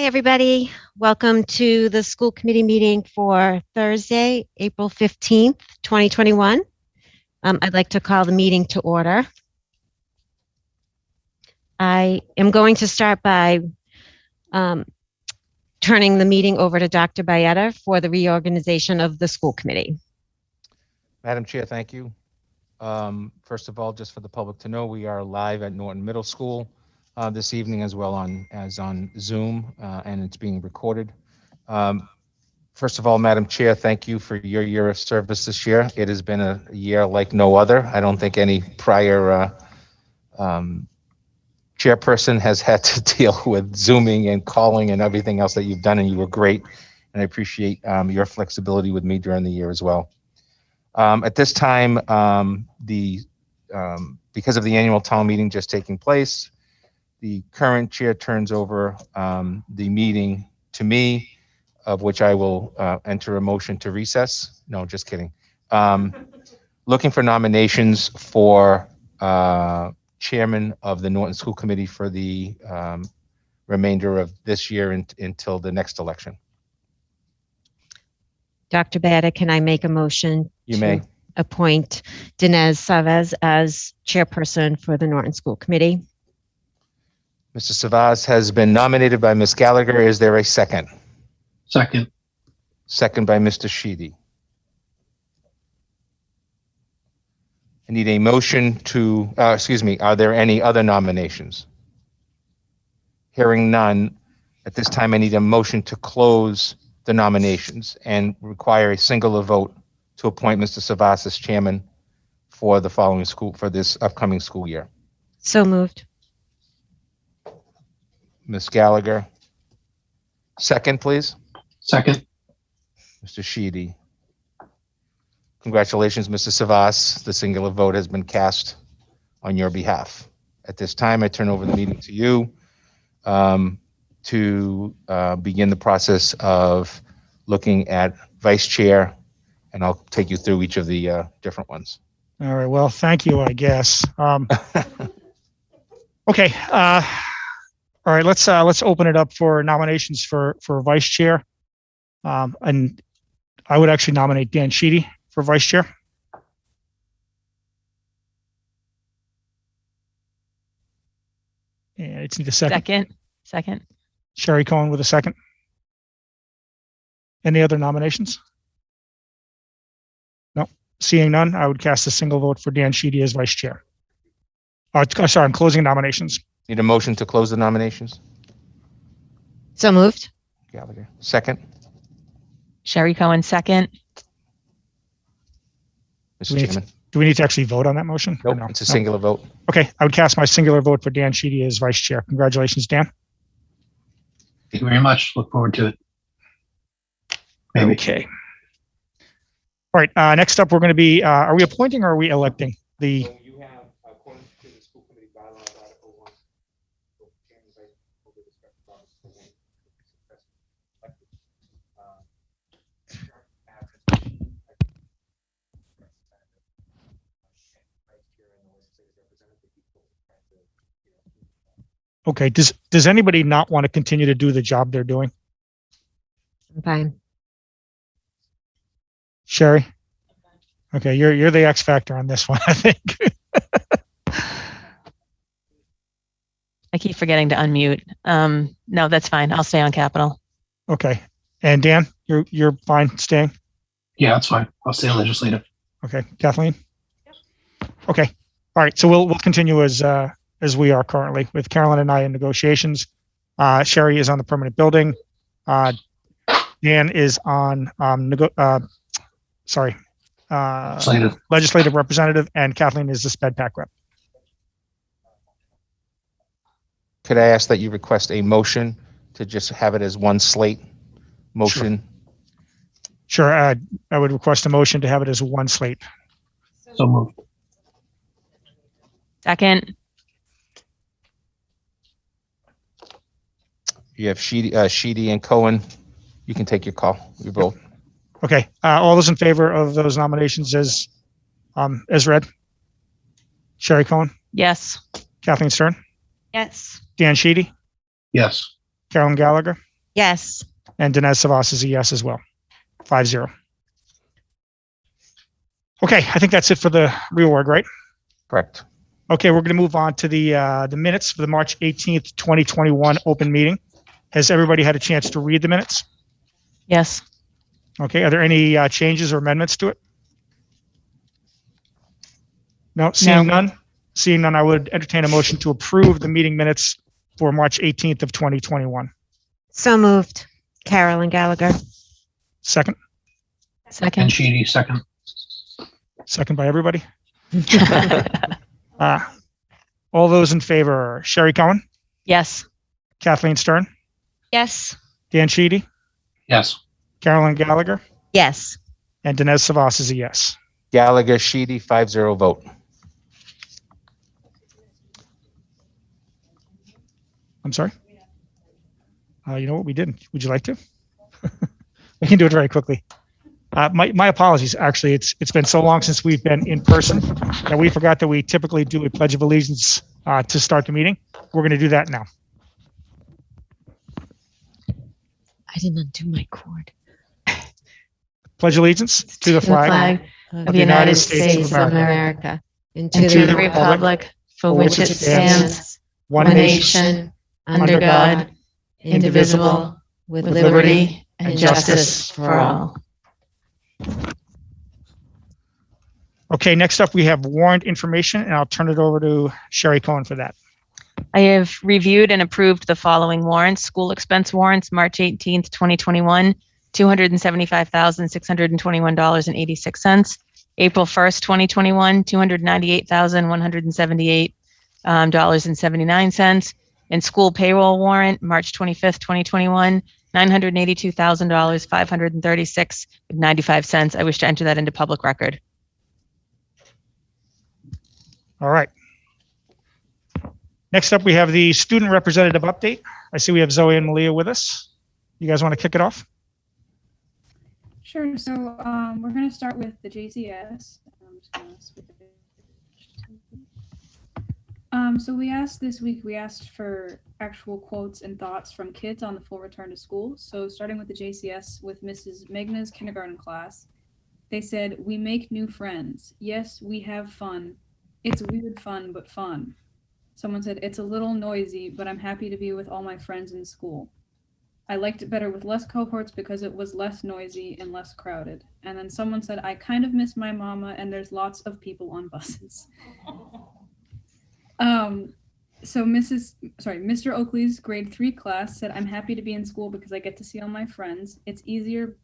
everybody. Welcome to the school committee meeting for Thursday, April 15th, 2021. I'd like to call the meeting to order. I am going to start by turning the meeting over to Dr. Bayetta for the reorganization of the school committee. Madam Chair, thank you. First of all, just for the public to know, we are live at Norton Middle School this evening as well as on Zoom, and it's being recorded. First of all, Madam Chair, thank you for your year of service this year. It has been a year like no other. I don't think any prior chairperson has had to deal with Zooming and calling and everything else that you've done, and you were great. And I appreciate your flexibility with me during the year as well. At this time, because of the annual town meeting just taking place, the current chair turns over the meeting to me, of which I will enter a motion to recess. No, just kidding. Looking for nominations for chairman of the Norton School Committee for the remainder of this year until the next election. Dr. Bayetta, can I make a motion You may. appoint Dinesh Savas as chairperson for the Norton School Committee? Mr. Savas has been nominated by Ms. Gallagher. Is there a second? Second. Second by Mr. Sheedy. I need a motion to, are there any other nominations? Hearing none, at this time I need a motion to close the nominations and require a singular vote to appoint Mr. Savas as chairman for the following school, for this upcoming school year. So moved. Ms. Gallagher. Second, please. Second. Mr. Sheedy. Congratulations, Mr. Savas. The singular vote has been cast on your behalf. At this time, I turn over the meeting to you to begin the process of looking at vice chair, and I'll take you through each of the different ones. All right. Well, thank you, I guess. Okay. All right. Let's open it up for nominations for vice chair. And I would actually nominate Dan Sheedy for vice chair. And it's need a second. Second. Sherry Cohen with a second. Any other nominations? No. Seeing none, I would cast a single vote for Dan Sheedy as vice chair. Sorry, I'm closing nominations. Need a motion to close the nominations? So moved. Gallagher. Second. Sherry Cohen, second. Mr. Chairman. Do we need to actually vote on that motion? Nope, No? it's a singular vote. Okay, I would cast my singular vote for Dan Sheedy as vice chair. Congratulations, Dan. Thank you very much. Look forward to it. Maybe. Okay. All right, next up, we're going to be, are we appointing or are we electing the? So you have, according to the school committee bylaws, Article 1, Okay, does anybody not want to continue to do the job they're doing? I'm fine. Sherry? Okay, you're the X factor on this one, I think. I keep forgetting to unmute. No, that's fine. I'll stay on Capitol. Okay, and Dan, you're fine staying? Yeah, that's fine. I'll stay legislative. Okay, Kathleen? Okay, all right, so we'll continue as we are currently with Carolyn and I in negotiations. Sherry is on the permanent building. Dan is on legislative representative, and Kathleen is the sped pack rep. could I ask that you request a motion to just have it as one slate motion? Sure, I would request a motion to have it as one slate. So moved. Second. You have Sheedy and Cohen. You can take your call. You vote. Okay, all those in favor of those nominations as read? Sherry Cohen, Yes. Kathleen Stern, Yes. Dan Sheedy, Yes. Carolyn Gallagher, Yes. And Dinesh Savas is a yes as well. 5-0. Okay, I think that's it for the reorg, right? Correct. Okay, we're going to move on to the minutes for the March 18th, 2021 open meeting. Has everybody had a chance to read the minutes? Yes. Okay, are there any changes or amendments to it? No, seeing none. Seeing none, I would entertain a motion to approve the meeting minutes for March 18th of 2021. So moved. Carolyn Gallagher. Second. And Second. Sheedy, second. Second by everybody. All those in favor: Sherry Cohen, Yes. Kathleen Stern, Yes. Dan Sheedy, Yes. Carolyn Gallagher, Yes. and Dinesh Savas is a yes. Gallagher, Sheedy, 5-0 vote. I'm sorry. You know what? We didn't. Would you like to? We can do it very quickly. My apologies. Actually, it's been so long since we've been in person that we forgot that we typically do a Pledge of Allegiance to start the meeting. We're going to do that now. I didn't undo my cord. Pledge allegiance to the flag of the United States of America, and and to the republic for which it stands, one one nation, nation, under God, indivisible, with liberty and justice for all. Okay, next up, we have warrant information, and I'll turn it over to Sherry Cohen for that. I have reviewed and approved the following warrants. School expense warrants, March 18th, 2021, $275,621.86. April 1st, 2021, $298,178.79. And school payroll warrant, March 25th, 2021, $982,536.95. I wish to enter that into public record. All right. Next up, we have the student representative update. I see we have Zoe and Malia with us. You guys want to kick it off? Sure. So we're going to start with the JCS. So we asked this week, we asked for actual quotes and thoughts from kids on the full return to school. So starting with the JCS with Mrs. Magna's kindergarten class, they said, "We make new friends. Yes, we have fun. It's weird fun, but fun." Someone said, "It's a little noisy, but I'm happy to be with all my friends in school. I liked it better with less cohorts because it was less noisy and less crowded." And then someone said, "I kind of miss my mama and there's lots of people on buses." So Mr. Oakley's grade 3 class said, "I'm happy to be in school because I get to see all my friends. It's easier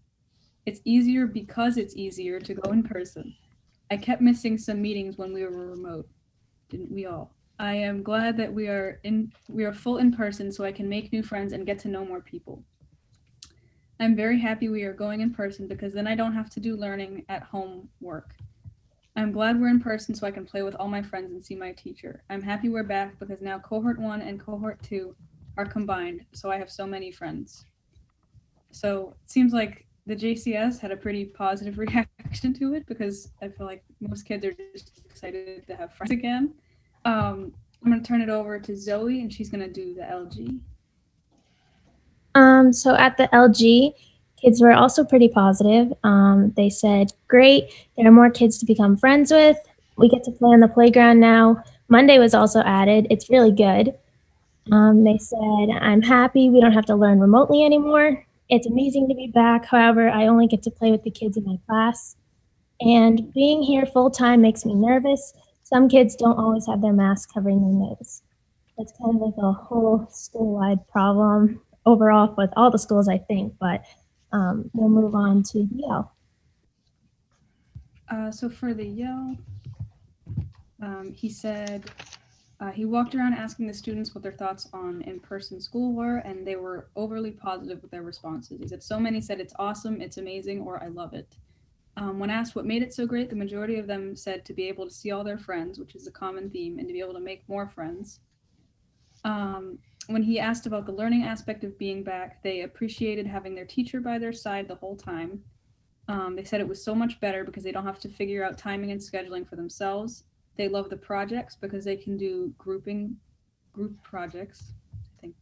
because it's easier to go in person. I kept missing some meetings when we were remote. Didn't we all? I am glad that we are full in person so I can make new friends and get to know more people. I'm very happy we are going in person because then I don't have to do learning at home work. I'm glad we're in person so I can play with all my friends and see my teacher. I'm happy we're back because now cohort 1 and cohort 2 are combined, so I have so many friends." So it seems like the JCS had a pretty positive reaction to it because I feel like most kids are just excited to have friends again. I'm going to turn it over to Zoe and she's going to do the LG. So at the LG, kids were also pretty positive. They said, "Great, there are more kids to become friends with. We get to play on the playground now. Monday was also added. It's really good." They said, "I'm happy we don't have to learn remotely anymore. It's amazing to be back. However, I only get to play with the kids in my class. And being here full time makes me nervous. Some kids don't always have their mask covering their nose." It's kind of like a whole school-wide problem overall with all the schools, I think, but we'll move on to Yale. So for the Yale, he said he walked around asking the students what their thoughts on in-person school were, and they were overly positive with their responses. He said so many said it's awesome, it's amazing, or I love it. When asked what made it so great, the majority of them said to be able to see all their friends, which is a common theme, and to be able to make more friends. When he asked about the learning aspect of being back, they appreciated having their teacher by their side the whole time. They said it was so much better because they don't have to figure out timing and scheduling for themselves. They love the projects because they can do group projects, I think.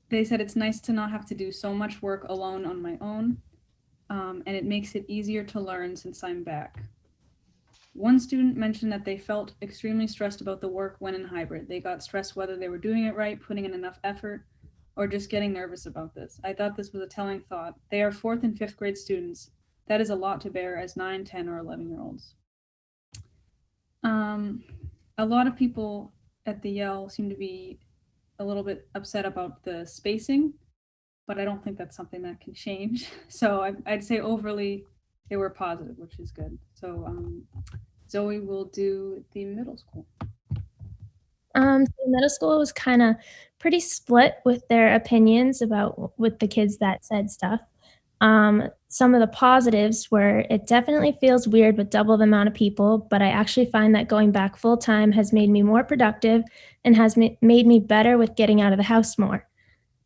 They said it's nice to not have to do so much work alone on my own, and it makes it easier to learn since I'm back. One student mentioned that they felt extremely stressed about the work when in hybrid. They got stressed whether they were doing it right, putting in enough effort, or just getting nervous about this. I thought this was a telling thought. They are 4th and 5th grade students. That is a lot to bear as 9, 10, or 11-year-olds. A lot of people at the Yale seem to be a little bit upset about the spacing, but I don't think that's something that can change. So I'd say overly they were positive, which is good. So Zoe will do the middle school. The middle school was kind of pretty split with their opinions with the kids that said stuff. Some of the positives were it definitely feels weird with double the amount of people, but I actually find that going back full time has made me more productive and has made me better with getting out of the house more.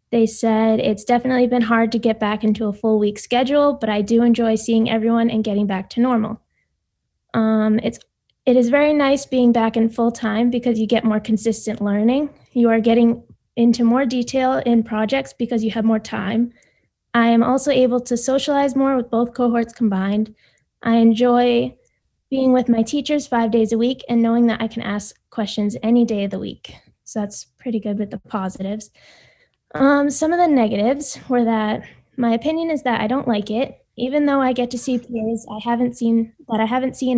They said it's definitely been hard to get back into a full week schedule, but I do enjoy seeing everyone and getting back to normal. It is very nice being back in full time because you get more consistent learning. You are getting into more detail in projects because you have more time. I am also able to socialize more with both cohorts combined. I enjoy being with my teachers 5 days a week and knowing that I can ask questions any day of the week. So that's pretty good with the positives. Some of the negatives were that my opinion is that I don't like it. Even though I get to see peers I haven't seen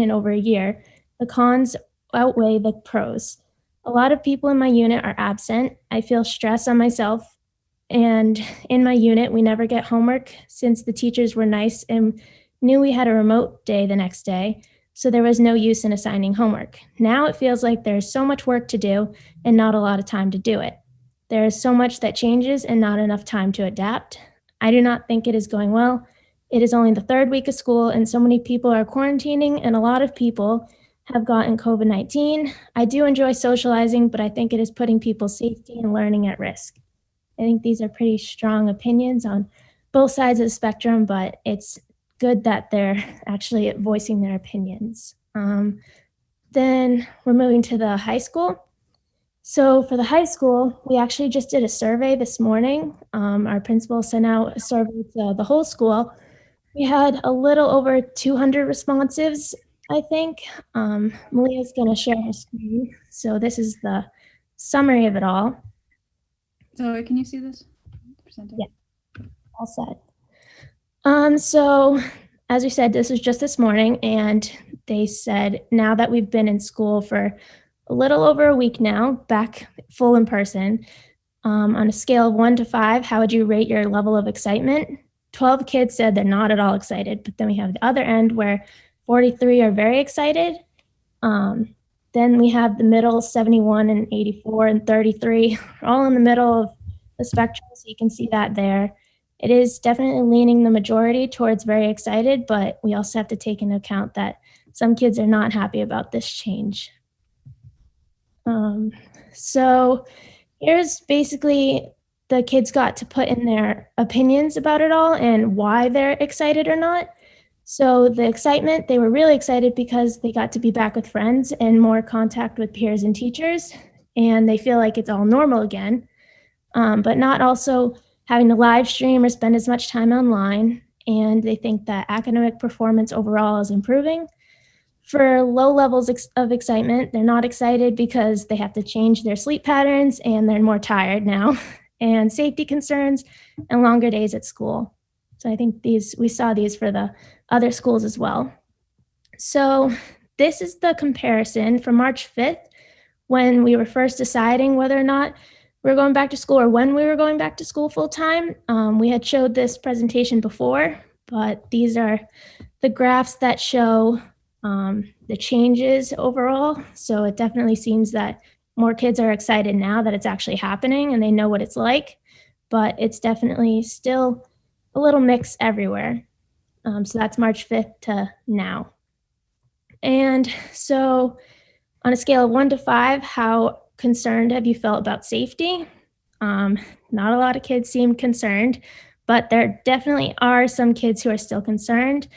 in over a year, the cons outweigh the pros. A lot of people in my unit are absent. I feel stress on myself. And in my unit, we never get homework since the teachers were nice and knew we had a remote day the next day. So there was no use in assigning homework. Now it feels like there's so much work to do and not a lot of time to do it. There is so much that changes and not enough time to adapt. I do not think it is going well. It is only the 3rd week of school and so many people are quarantining and a lot of people have gotten COVID-19. I do enjoy socializing, but I think it is putting people's safety and learning at risk. I think these are pretty strong opinions on both sides of the spectrum, but it's good that they're actually voicing their opinions. Then we're moving to the high school. So for the high school, we actually just did a survey this morning. Our principal sent out a survey to the whole school. We had a little over 200 responses, I think. Malia's going to share her screen. So this is the summary of it all. Zoe, can you see this? Yeah, all set. So as we said, this was just this morning, and they said now that we've been in school for a little over a week now, back full in person, on a scale of 1 to 5, how would you rate your level of excitement? 12 kids said they're not at all excited, but then we have the other end where 43 are very excited. Then we have the middle, 71 and 84 and 33, all in the middle of the spectrum, so you can see that there. It is definitely leaning the majority towards very excited, but we also have to take into account that some kids are not happy about this change. So here's basically the kids got to put in their opinions about it all and why they're excited or not. So the excitement, they were really excited because they got to be back with friends and more contact with peers and teachers, and they feel like it's all normal again, but not also having to live stream or spend as much time online, and they think that academic performance overall is improving. For low levels of excitement, they're not excited because they have to change their sleep patterns and they're more tired now, and safety concerns and longer days at school. So I think we saw these for the other schools as well. So this is the comparison from March 5th, when we were first deciding whether or not we were going back to school or when we were going back to school full time. We had showed this presentation before, but these are the graphs that show the changes overall. So it definitely seems that more kids are excited now that it's actually happening and they know what it's like, but it's definitely still a little mix everywhere. So that's March 5th to now. And so on a scale of 1 to 5, how concerned have you felt about safety? Not a lot of kids seemed concerned, but there definitely are some kids who are still concerned.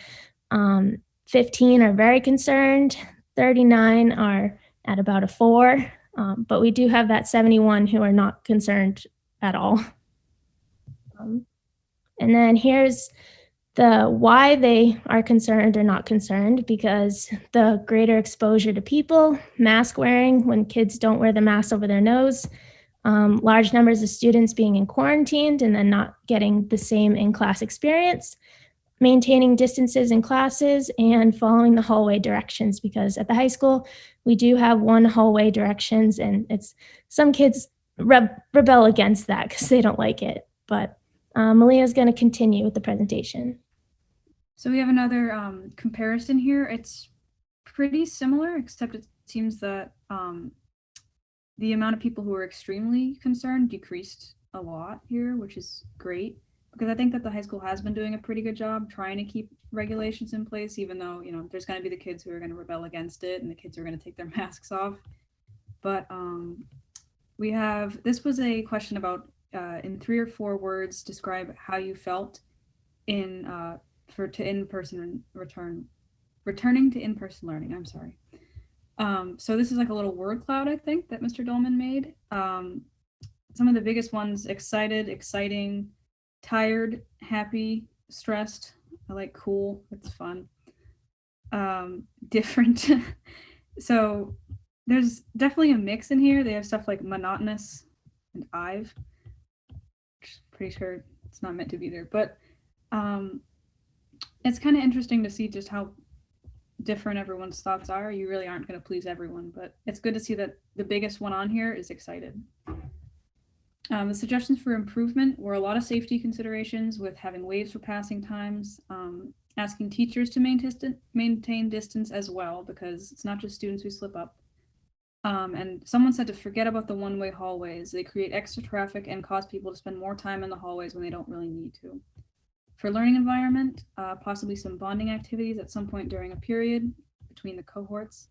15 are very concerned, 39 are at about a 4, but we do have that 71 who are not concerned at all. And then here's the why they are concerned or not concerned, because the greater exposure to people, mask wearing when kids don't wear the mask over their nose, large numbers of students being quarantined and then not getting the same in-class experience, maintaining distances in classes, and following the hallway directions, because at the high school, we do have one hallway directions, and it's some kids rebel against that because they don't like it. But Malia's going to continue with the presentation. So we have another comparison here. It's pretty similar, except it seems that the amount of people who are extremely concerned decreased a lot here, which is great, because I think that the high school has been doing a pretty good job trying to keep regulations in place, even though, you know, there's going to be the kids who are going to rebel against it and the kids who are going to take their masks off. But we have, this was a question about in 3 or 4 words, describe how you felt in returning to in-person learning. I'm sorry. So this is like a little word cloud, I think, that Mr. Dolman made. Some of the biggest ones: excited, exciting, tired, happy, stressed. I like cool. It's fun. Different. So there's definitely a mix in here. They have stuff like monotonous and I've, pretty sure it's not meant to be there, but it's kind of interesting to see just how different everyone's thoughts are. You really aren't going to please everyone, but it's good to see that the biggest one on here is excited. The suggestions for improvement were a lot of safety considerations with having waves for passing times, asking teachers to maintain distance as well, because it's not just students who slip up. And someone said to forget about the one-way hallways. They create extra traffic and cause people to spend more time in the hallways when they don't really need to. For learning environment, possibly some bonding activities at some point during a period between the cohorts.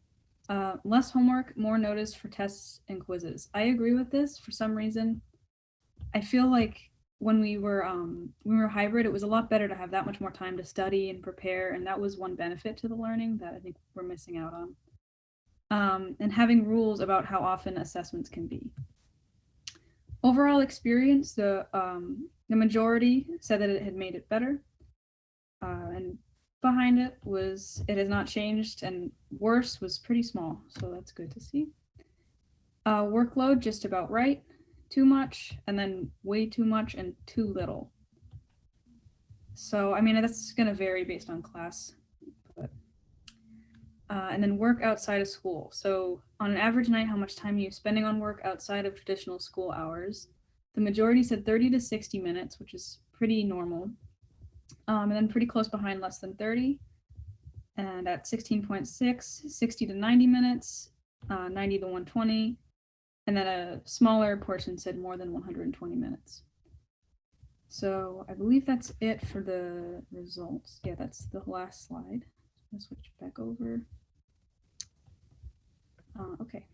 Less homework, more notice for tests and quizzes. I agree with this. For some reason, I feel like when we were hybrid, it was a lot better to have that much more time to study and prepare, and that was one benefit to the learning that I think we're missing out on. And having rules about how often assessments can be. Overall experience, the majority said that it had made it better, and behind it was it has not changed, and worse was pretty small, so that's good to see. Workload just about right, too much, and then way too much and too little. So I mean, that's going to vary based on class. But, and then work outside of school. So on an average night, how much time are you spending on work outside of traditional school hours? The majority said 30 to 60 minutes, which is pretty normal. And then pretty close behind, less than 30. And at 16.6, 60 to 90 minutes, 90 to 120. And then a smaller portion said more than 120 minutes. So I believe that's it for the results. Yeah, that's the last slide. I'll switch back over. Okay.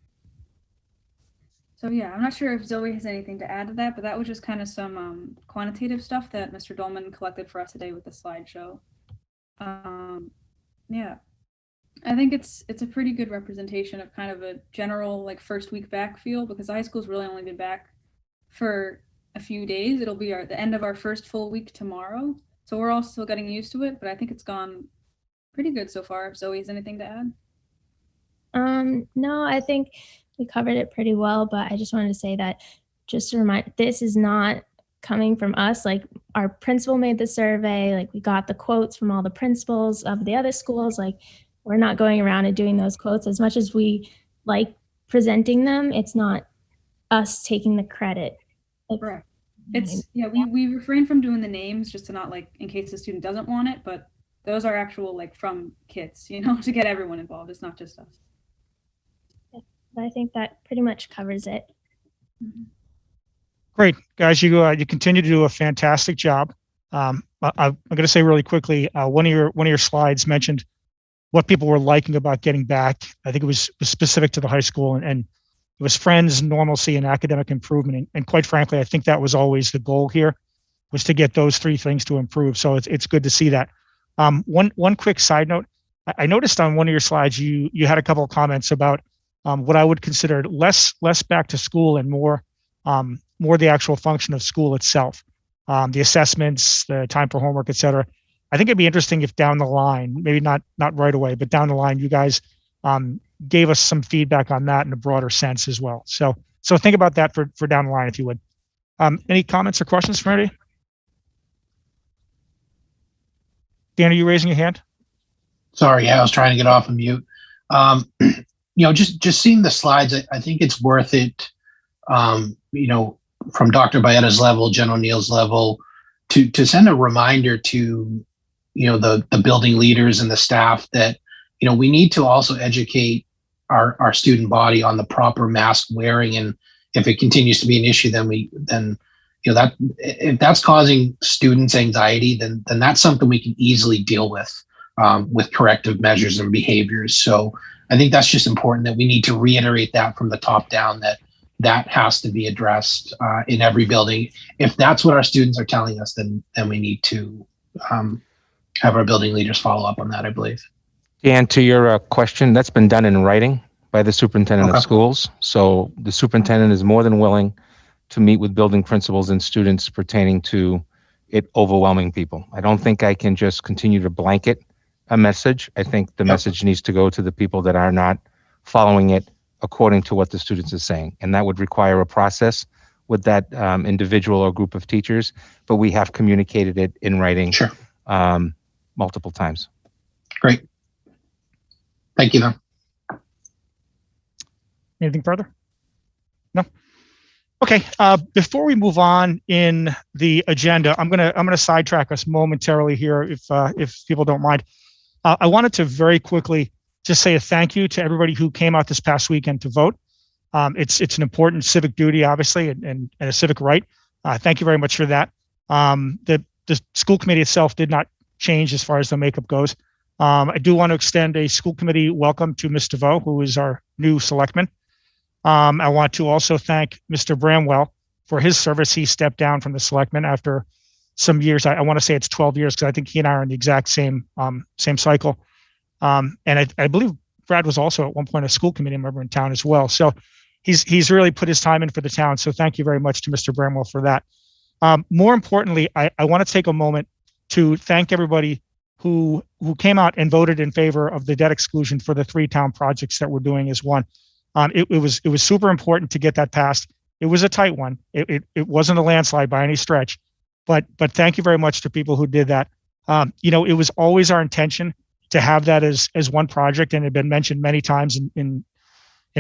So yeah, I'm not sure if Zoe has anything to add to that, but that was just kind of some quantitative stuff that Mr. Dolman collected for us today with the slideshow. Yeah, I think it's a pretty good representation of kind of a general like first week back feel, because high school's really only been back for a few days. It'll be the end of our first full week tomorrow. So we're all still getting used to it, but I think it's gone pretty good so far. If Zoe has anything to add? No, I think we covered it pretty well, but I just wanted to say that just to remind, this is not coming from us. Like our principal made the survey, like we got the quotes from all the principals of the other schools. Like we're not going around and doing those quotes. As much as we like presenting them, it's not us taking the credit. Correct. It's, yeah, we refrain from doing the names just to not like, in case the student doesn't want it, but those are actual like from kids, you know, to get everyone involved. It's not just us. I think that pretty much covers it. Great, guys. You continue to do a fantastic job. I'm going to say really quickly, one of your slides mentioned what people were liking about getting back. I think it was specific to the high school, and it was friends, normalcy, and academic improvement. And quite frankly, I think that was always the goal here, was to get those 3 things to improve. So it's good to see that. One quick side note, I noticed on one of your slides you had a couple of comments about what I would consider less back to school and more the actual function of school itself. the assessments, the time for homework, et cetera. I think it'd be interesting if down the line, maybe not right away, but down the line, you guys gave us some feedback on that in a broader sense as well. So think about that for down the line, if you would. Any comments or questions from anybody? Dan, are you raising your hand? Sorry, yeah, I was trying to get off of mute. Just seeing the slides, I think it's worth it. From Dr. Baetta's level, Jen O'Neill's level, to send a reminder to, the building leaders and the staff that, we need to also educate our student body on the proper mask wearing. And if it continues to be an issue, then that if that's causing students anxiety, then that's something we can easily deal with corrective measures and behaviors. So I think that's just important that we need to reiterate that from the top down, that has to be addressed in every building. If that's what our students are telling us, then we need to have our building leaders follow up on that, I believe. Dan, to your question, that's been done in writing by the superintendent of schools. So the superintendent is more than willing to meet with building principals and students pertaining to it overwhelming people. I don't think I can just continue to blanket a message. I think the message needs to go to the people that are not following it according to what the students are saying. And that would require a process with that individual or group of teachers, but we have communicated it in writing multiple times. Great. Thank you, though. Anything further? No? Okay, before we move on in the agenda, I'm gonna sidetrack us momentarily here if people don't mind. I wanted to very quickly just say a thank you to everybody who came out this past weekend to vote. It's an important civic duty, obviously, and a civic right. Thank you very much for that. The school committee itself did not change as far as the makeup goes. I do want to extend a school committee welcome to Ms. DeVoe, who is our new selectman. I want to also thank Mr. Bramwell for his service. He stepped down from the selectman after some years. I want to say it's 12 years because I think he and I are in the exact same cycle. And I believe Brad was also at one point a school committee member in town as well. So he's really put his time in for the town. So thank you very much to Mr. Bramwell for that. More importantly, I want to take a moment to thank everybody who came out and voted in favor of the debt exclusion for the 3 town projects that we're doing as one. It was super important to get that passed. It was a tight one. It wasn't a landslide by any stretch, but thank you very much to people who did that. It was always our intention to have that as one project, and it had been mentioned many times in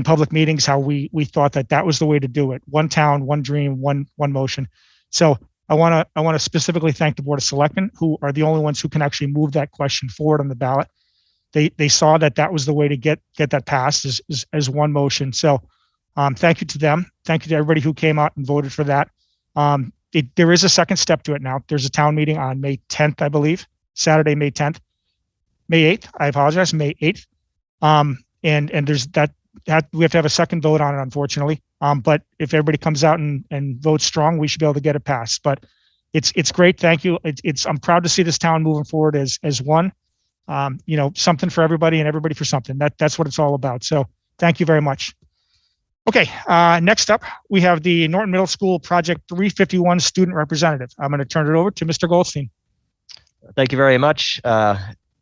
public meetings how we thought that was the way to do it. One town, one dream, one motion. So I want to specifically thank the Board of Selectmen, who are the only ones who can actually move that question forward on the ballot. They saw that was the way to get that passed as one motion. So thank you to them. Thank you to everybody who came out and voted for that. There is a second step to it now. There's a town meeting on May 10th, I believe, Saturday, May 10th. May 8th, I apologize, May 8th. And there's that we have to have a second vote on it, unfortunately. But if everybody comes out and votes strong, we should be able to get it passed. But it's great. Thank you. I'm proud to see this town moving forward as one. Something for everybody and everybody for something. That's what it's all about. So thank you very much. Okay, next up, we have the Norton Middle School Project 351 student representative. I'm going to turn it over to Mr. Goldstein. Thank you very much.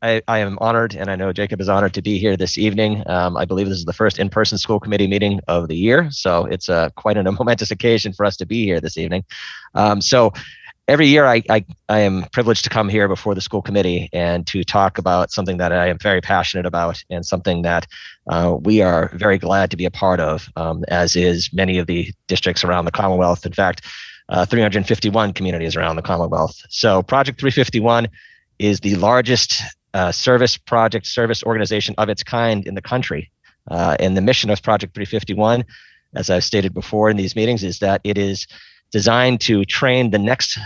I am honored, and I know Jacob is honored to be here this evening. I believe this is the first in-person school committee meeting of the year, so it's quite a momentous occasion for us to be here this evening. So every year I am privileged to come here before the school committee and to talk about something that I am very passionate about and something that we are very glad to be a part of, as is many of the districts around the Commonwealth. In fact, 351 communities around the Commonwealth. So Project 351 is the largest service organization of its kind in the country. And the mission of Project 351, as I've stated before in these meetings, is that it is designed to train the next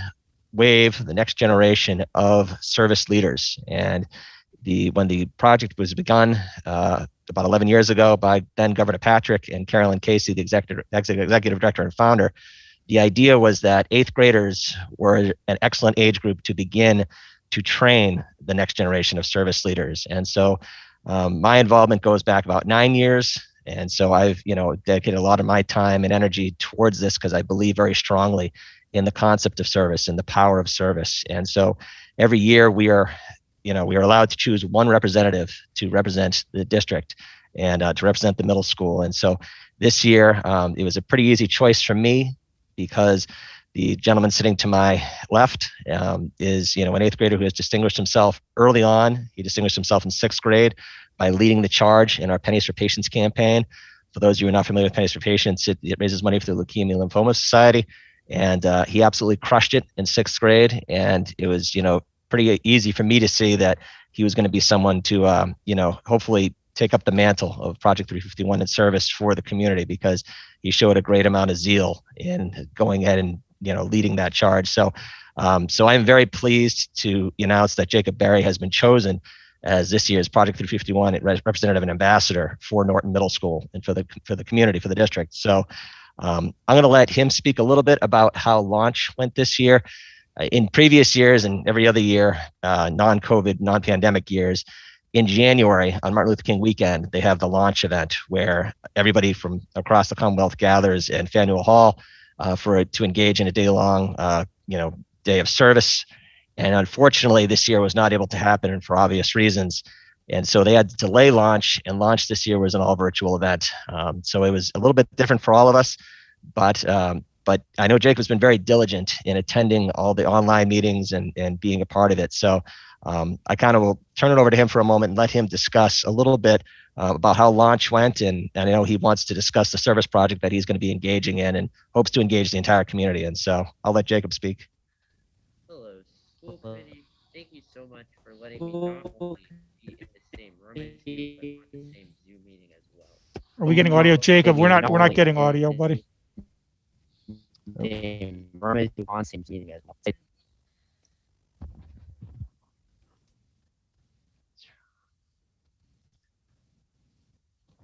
wave, the next generation of service leaders. And when the project was begun about 11 years ago by then Governor Patrick and Carolyn Casey, the executive director and founder, the idea was that 8th graders were an excellent age group to begin to train the next generation of service leaders. And so my involvement goes back about 9 years. And so I've dedicated a lot of my time and energy towards this because I believe very strongly in the concept of service and the power of service. And so every year we are allowed to choose one representative to represent the district and to represent the middle school. And so this year, it was a pretty easy choice for me because the gentleman sitting to my left is, an eighth grader who has distinguished himself early on. He distinguished himself in sixth grade by leading the charge in our Pennies for Patients campaign. For those of you who are not familiar with Pennies for Patients, it raises money for the Leukemia Lymphoma Society. And he absolutely crushed it in sixth grade. And it was, pretty easy for me to see that he was going to be someone to, hopefully take up the mantle of Project 351 in service for the community, because he showed a great amount of zeal in going ahead and, leading that charge. So I'm very pleased to announce that Jacob Berry has been chosen as this year's Project 351 representative and ambassador for Norton Middle School and for the community, for the district. So I'm going to let him speak a little bit about how launch went this year. In previous years and every other year, non-COVID, non-pandemic years, in January on Martin Luther King weekend, they have the launch event where everybody from across the Commonwealth gathers in Faneuil Hall to engage in a day-long, day of service. And unfortunately, this year was not able to happen for obvious reasons. And so they had to delay launch, and launch this year was an all virtual event. So it was a little bit different for all of us, but I know Jacob's been very diligent in attending all the online meetings and being a part of it. So I kind of will turn it over to him for a moment and let him discuss a little bit about how launch went. And I know he wants to discuss the service project that he's going to be engaging in and hopes to engage the entire community. And so I'll let Jacob speak. Hello, school committee. Thank you so much for letting me not only be in the same room as you, but on the same Zoom meeting as well. Are we getting audio, Jacob? We're not getting audio, buddy. Same room as you, on same meeting as well.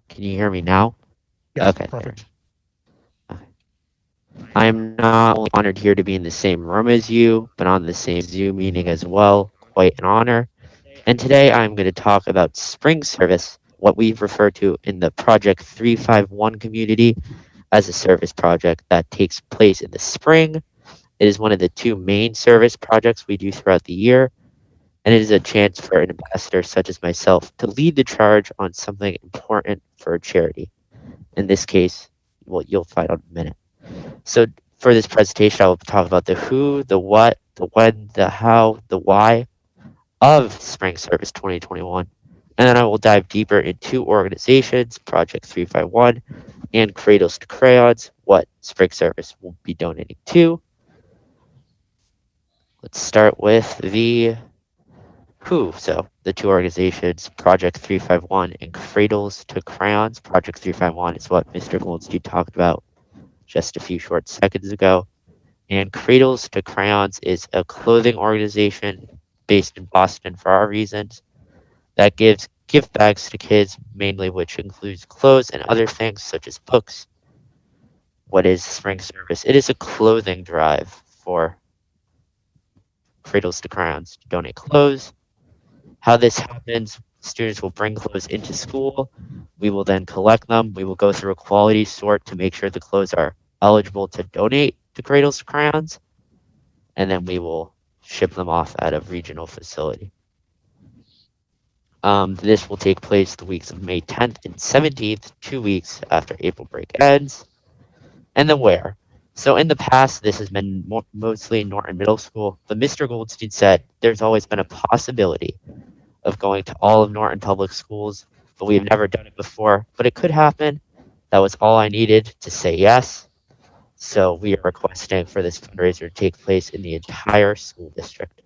Can you hear me now? Yeah, okay. Perfect. Okay. I am not only honored here to be in the same room as you, but on the same Zoom meeting as well. Quite an honor. And today I'm going to talk about spring service, what we refer to in the Project 351 community as a service project that takes place in the spring. It is one of the two main service projects we do throughout the year, and it is a chance for an ambassador such as myself to lead the charge on something important for a charity. In this case, well, you'll find out in a minute. So for this presentation, I will talk about the who, the what, the when, the how, the why of Spring Service 2021. And then I will dive deeper into organizations, Project 351, and Cradles to Crayons, what Spring Service will be donating to. Let's start with the who. So the two organizations, Project 351 and Cradles to Crayons. Project 351 is what Mr. Goldstein talked about just a few short seconds ago. And Cradles to Crayons is a clothing organization based in Boston for our reasons that gives gift bags to kids, mainly which includes clothes and other things such as books. What is Spring Service? It is a clothing drive for Cradles to Crayons to donate clothes. How this happens, students will bring clothes into school. We will then collect them. We will go through a quality sort to make sure the clothes are eligible to donate to Cradles to Crayons. And then we will ship them off at a regional facility. This will take place the weeks of May 10th and 17th, 2 weeks after April break ends. And the where. So in the past, this has been mostly Norton Middle School, but Mr. Goldstein said there's always been a possibility of going to all of Norton Public Schools, but we've never done it before, but it could happen. That was all I needed to say yes. So we are requesting for this fundraiser to take place in the entire school district.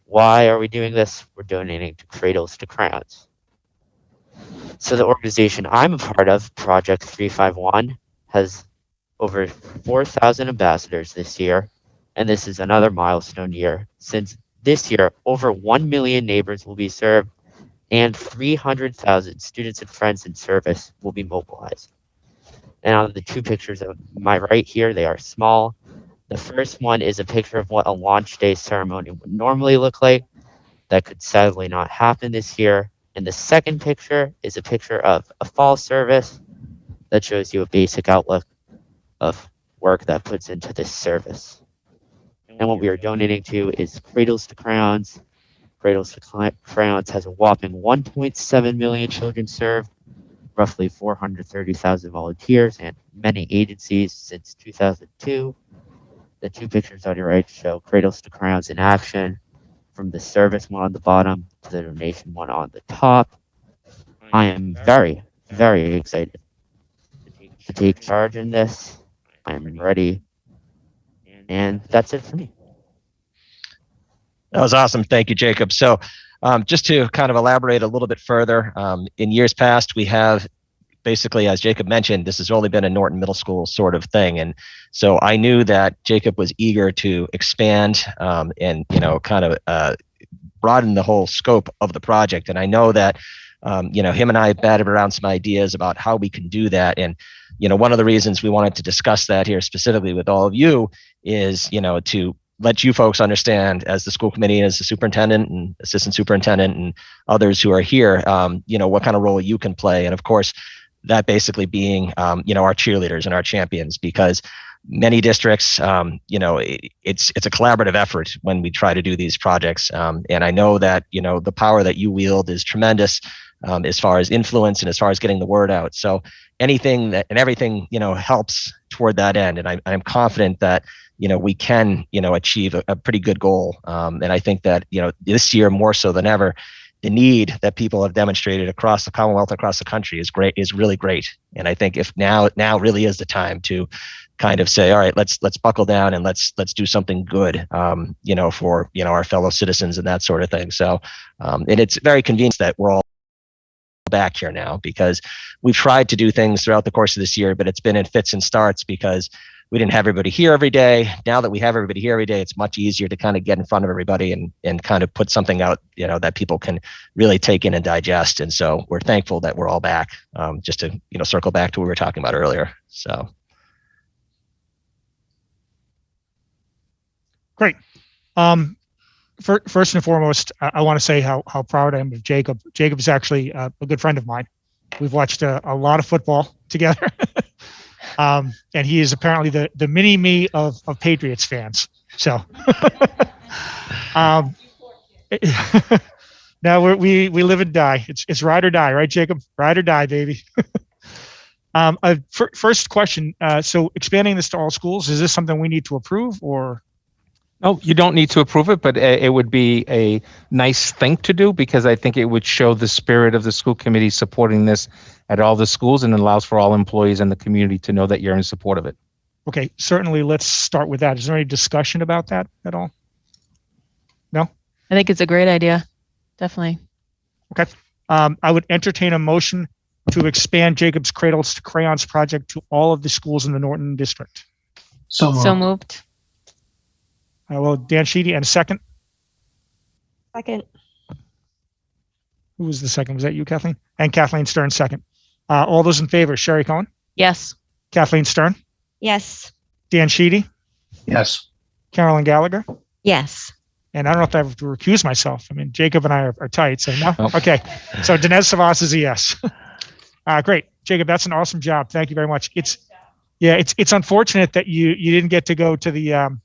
Why are we doing this? We're donating to Cradles to Crayons. So the organization I'm a part of, Project 351, has over 4,000 ambassadors this year, and this is another milestone year, since this year over 1 million neighbors will be served and 300,000 students and friends in service will be mobilized. And on the two pictures of my right here, they are small. The first one is a picture of what a launch day ceremony would normally look like. That could sadly not happen this year. And the second picture is a picture of a fall service that shows you a basic outlook of work that puts into this service. And what we are donating to is Cradles to Crayons. Cradles to Crayons has a whopping 1.7 million children served, roughly 430,000 volunteers, and many agencies since 2002. The two pictures on your right show Cradles to Crayons in action, from the service one on the bottom to the donation one on the top. I am very, very excited to take charge in this. I am ready. And that's it for me. That was awesome. Thank you, Jacob. So just to kind of elaborate a little bit further, in years past, we have basically, as Jacob mentioned, this has only been a Norton Middle School sort of thing. And so I knew that Jacob was eager to expand and, kind of broaden the whole scope of the project. And I know that, him and I batted around some ideas about how we can do that. And, one of the reasons we wanted to discuss that here specifically with all of you is, to let you folks understand, as the school committee, as the superintendent and assistant superintendent and others who are here, what kind of role you can play. And of course, that basically being, our cheerleaders and our champions, because many districts, it's a collaborative effort when we try to do these projects. And I know that, the power that you wield is tremendous as far as influence and as far as getting the word out. So anything that and everything, helps toward that end. And I'm confident that, we can, achieve a pretty good goal. And I think that, this year more so than ever, the need that people have demonstrated across the Commonwealth, across the country is really great. And I think if now really is the time to kind of say, all right, let's buckle down and let's do something good, for, our fellow citizens and that sort of thing. So, and it's very convenient that we're all back here now, because we've tried to do things throughout the course of this year, but it's been in fits and starts because we didn't have everybody here every day. Now that we have everybody here every day, it's much easier to kind of get in front of everybody and kind of put something out, that people can really take in and digest. And so we're thankful that we're all back, just to, circle back to what we were talking about earlier. So. Great. First and foremost, I want to say how proud I am of Jacob. Jacob is actually a good friend of mine. We've watched a lot of football together. And he is apparently the mini me of Patriots fans. So now we live and die. It's ride or die, right, Jacob? Ride or die, baby. First question. So expanding this to all schools, is this something we need to approve or? No, you don't need to approve it, but it would be a nice thing to do, because I think it would show the spirit of the school committee supporting this at all the schools, and it allows for all employees in the community to know that you're in support of it. Okay, certainly let's start with that. Is there any discussion about that at all? No? I think it's a great idea. Definitely. Okay. I would entertain a motion to expand Jacob's Cradles to Crayons project to all of the schools in the Norton district. So moved. So moved. Well, Dan Sheedy, and a second. Second. Who was the second? Was that you, Kathleen? And Kathleen Stern, second. All those in favor, Sherry Cohen, Yes. Kathleen Stern, Yes. Dan Sheedy, Yes. Carolyn Gallagher. Yes. And I don't know if I have to recuse myself. I mean, Jacob and I are tight, so no. Oh. Okay. So Dinesh Savas is a yes. Great. Jacob, that's an awesome job. Thank you very much. It's unfortunate that you didn't get to go to the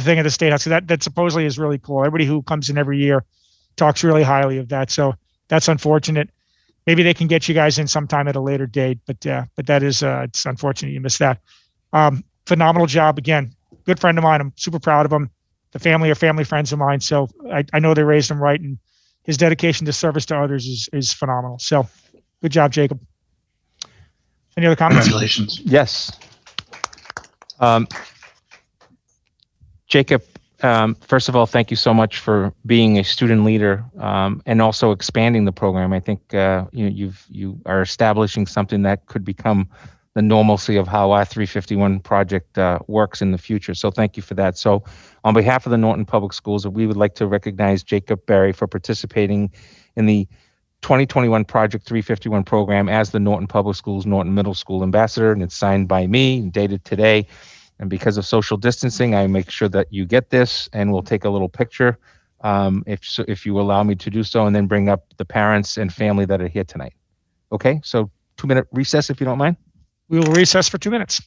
thing at the State House. So that supposedly is really cool. Everybody who comes in every year talks really highly of that. So that's unfortunate. Maybe they can get you guys in sometime at a later date, but that is, it's unfortunate you missed that. Phenomenal job. Again, good friend of mine. I'm super proud of him. The family are family friends of mine. So I know they raised him right, and his dedication to service to others is phenomenal. So good job, Jacob. Any other comments? Congratulations. Yes. Jacob, first of all, thank you so much for being a student leader and also expanding the program. I think you are establishing something that could become the normalcy of how our 351 project works in the future. So thank you for that. So on behalf of the Norton Public Schools, we would like to recognize Jacob Berry for participating in the 2021 Project 351 program as the Norton Public Schools Norton Middle School Ambassador, and it's signed by me and dated today. And because of social distancing, I make sure that you get this, and we'll take a little picture if you allow me to do so, and then bring up the parents and family that are here tonight. Okay, so 2-minute recess if you don't mind. We will recess for 2 minutes.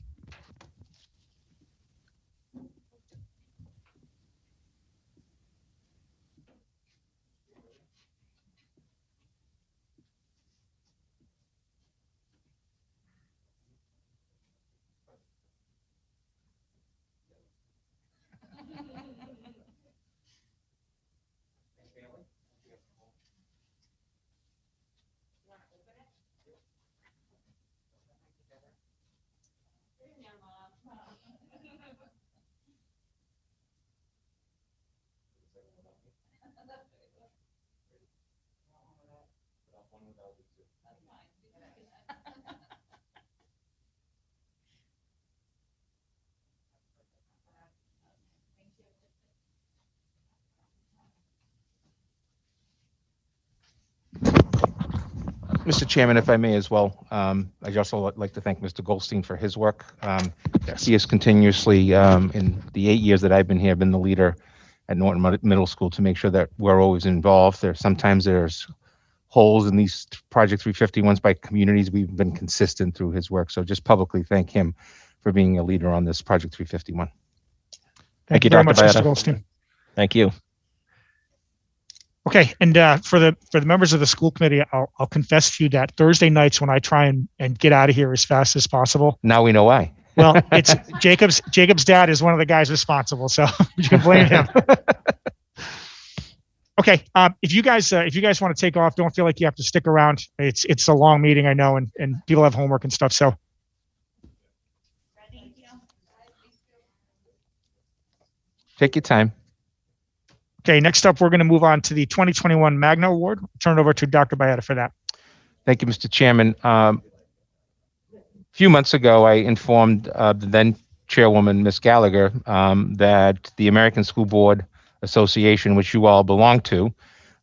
Mr. Chairman, if I may as well, I'd also like to thank Mr. Goldstein for his work. He has continuously, in the 8 years that I've been here, been the leader at Norton Middle School to make sure that we're always involved. Sometimes there's holes in these Project 351s by communities. We've been consistent through his work. So just publicly thank him for being a leader on this Project 351. Thank you very much, Mr. Goldstein. Thank you. Okay, and for the members of the school committee, I'll confess to you that Thursday nights when I try and get out of here as fast as possible. Now we know why. Well, it's Jacob's dad is one of the guys responsible, so you can blame him. Okay, if you guys want to take off, don't feel like you have to stick around. It's a long meeting, I know, and people have homework and stuff. So. Take your time. Okay, next up, we're going to move on to the 2021 Magna Award. I'll turn it over to Dr. Bayetta for that. Thank you, Mr. Chairman. A few months ago, I informed the then chairwoman, Ms. Gallagher, that the American School Board Association, which you all belong to,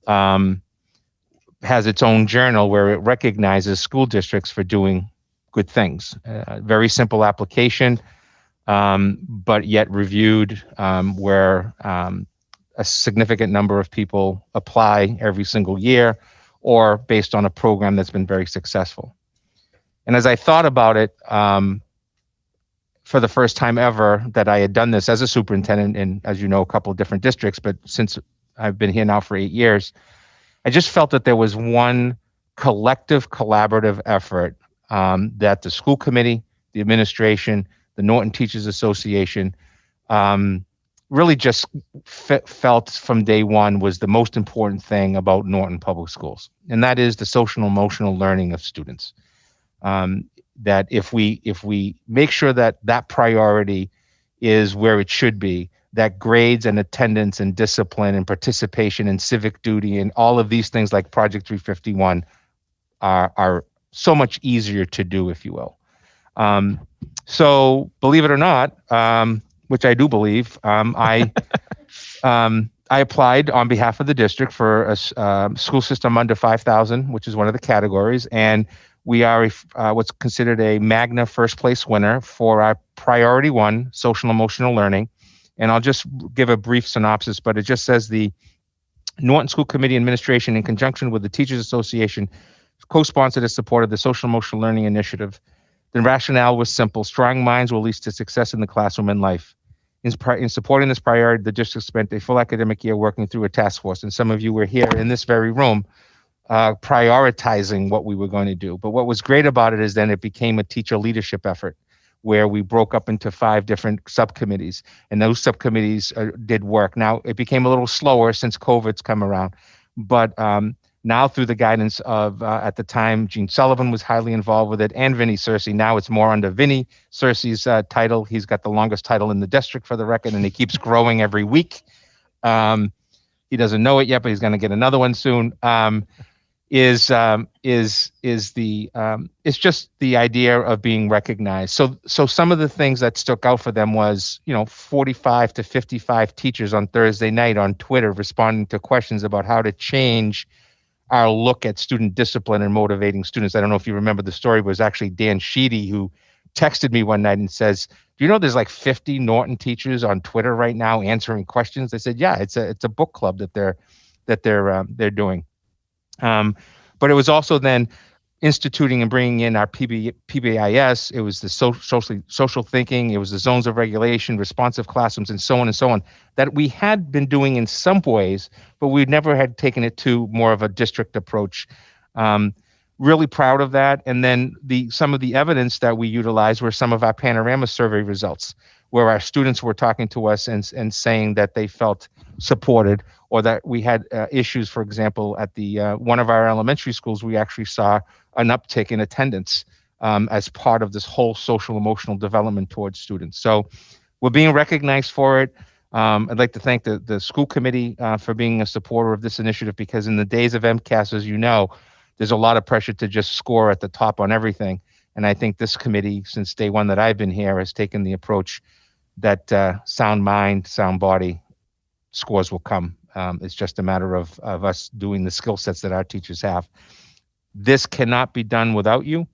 has its own journal where it recognizes school districts for doing good things. Very simple application, but yet reviewed where a significant number of people apply every single year or based on a program that's been very successful. And as I thought about it, for the first time ever that I had done this as a superintendent in, as you know, a couple of different districts, but since I've been here now for 8 years, I just felt that there was one collective, collaborative effort that the school committee, the administration, the Norton Teachers Association, really just felt from day one was the most important thing about Norton Public Schools, and that is the social and emotional learning of students. That if we make sure that that priority is where it should be, that grades and attendance and discipline and participation and civic duty and all of these things like Project 351 are so much easier to do, if you will. So believe it or not, which I do believe, I applied on behalf of the district for a school system under 5,000, which is one of the categories, and we are what's considered a magna first place winner for our priority 1, social emotional learning. And I'll just give a brief synopsis, but it just says the Norton School Committee Administration, in conjunction with the Teachers Association, co-sponsored and supported the social emotional learning initiative. The rationale was simple: strong minds will lead to success in the classroom and life. In supporting this priority, the district spent a full academic year working through a task force, and some of you were here in this very room prioritizing what we were going to do. But what was great about it is then it became a teacher leadership effort where we broke up into 5 different subcommittees, and those subcommittees did work. Now, it became a little slower since COVID's come around, but now through the guidance of, at the time, Gene Sullivan was highly involved with it, and Vinnie Searcy. Now it's more under Vinnie Searcy's title. He's got the longest title in the district, for the record, and he keeps growing every week. He doesn't know it yet, but he's going to get another one soon. It's just the idea of being recognized. So some of the things that stuck out for them was, 45 to 55 teachers on Thursday night on Twitter responding to questions about how to change our look at student discipline and motivating students. I don't know if you remember the story, but it was actually Dan Sheedy who texted me one night and says, "Do you know there's like 50 Norton teachers on Twitter right now answering questions?" I said, "Yeah, it's a book club that they're doing." But it was also then instituting and bringing in our PBIS. It was the social thinking. It was the zones of regulation, responsive classrooms, and so on, that we had been doing in some ways, but we never had taken it to more of a district approach. Really proud of that. And then some of the evidence that we utilized were some of our panorama survey results, where our students were talking to us and saying that they felt supported, or that we had issues. For example, at the one of our elementary schools, we actually saw an uptick in attendance as part of this whole social emotional development towards students. So we're being recognized for it. I'd like to thank the school committee for being a supporter of this initiative, because in the days of MCAS, as you know, there's a lot of pressure to just score at the top on everything. And I think this committee, since day one that I've been here, has taken the approach that sound mind, sound body scores will come. It's just a matter of us doing the skill sets that our teachers have. This cannot be done without you,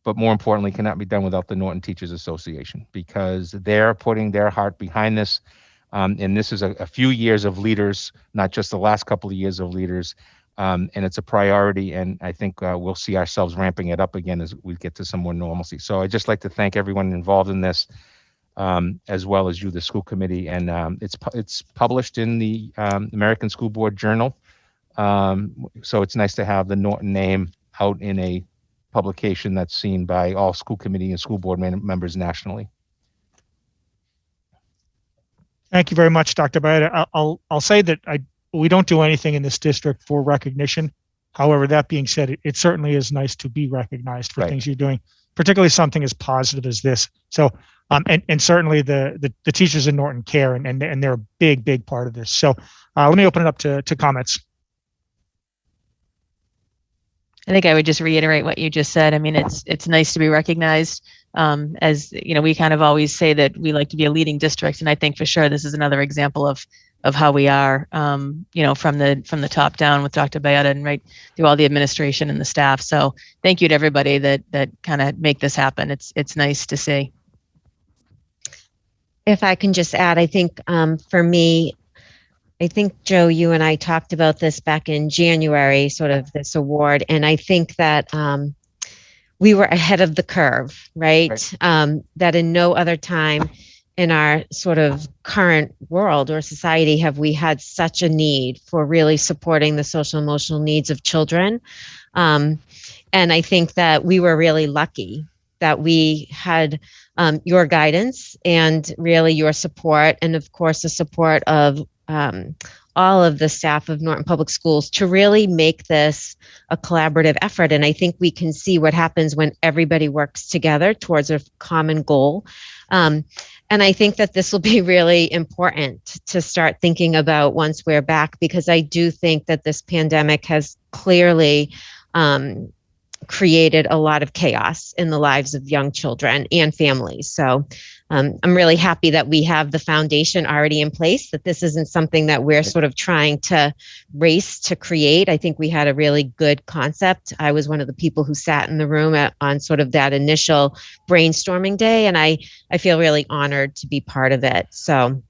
but more importantly, cannot be done without the Norton Teachers Association, because they're putting their heart behind this. And this is a few years of leaders, not just the last couple of years of leaders. And it's a priority. And I think we'll see ourselves ramping it up again as we get to some more normalcy. So I'd just like to thank everyone involved in this, as well as you, the school committee. And it's published in the American School Board Journal. So it's nice to have the Norton name out in a publication that's seen by all school committee and school board members nationally. Thank you very much, Dr. Bayetta. I'll say that we don't do anything in this district for recognition. However, that being said, it certainly is nice to be recognized for things you're doing, particularly something as positive as this. So, and certainly the teachers in Norton care, and they're a big part of this. So let me open it up to comments. I think I would just reiterate what you just said. I mean, it's nice to be recognized. As you know, we kind of always say that we like to be a leading district, and I think for sure this is another example of how we are. You know, from the top down with Dr. Bayetta and right through all the administration and the staff. So thank you to everybody that kind of make this happen. It's nice to see. If I can just add, I think for me, I think, Joe, you and I talked about this back in January, sort of this award. And I think that we were ahead of the curve, right? That in no other time in our sort of current world or society have we had such a need for really supporting the social emotional needs of children. And I think that we were really lucky that we had your guidance and really your support, and of course the support of all of the staff of Norton Public Schools to really make this a collaborative effort. And I think we can see what happens when everybody works together towards a common goal. And I think that this will be really important to start thinking about once we're back, because I do think that this pandemic has clearly created a lot of chaos in the lives of young children and families. So I'm really happy that we have the foundation already in place, that this isn't something that we're sort of trying to race to create. I think we had a really good concept. I was one of the people who sat in the room on sort of that initial brainstorming day, and I feel really honored to be part of it. So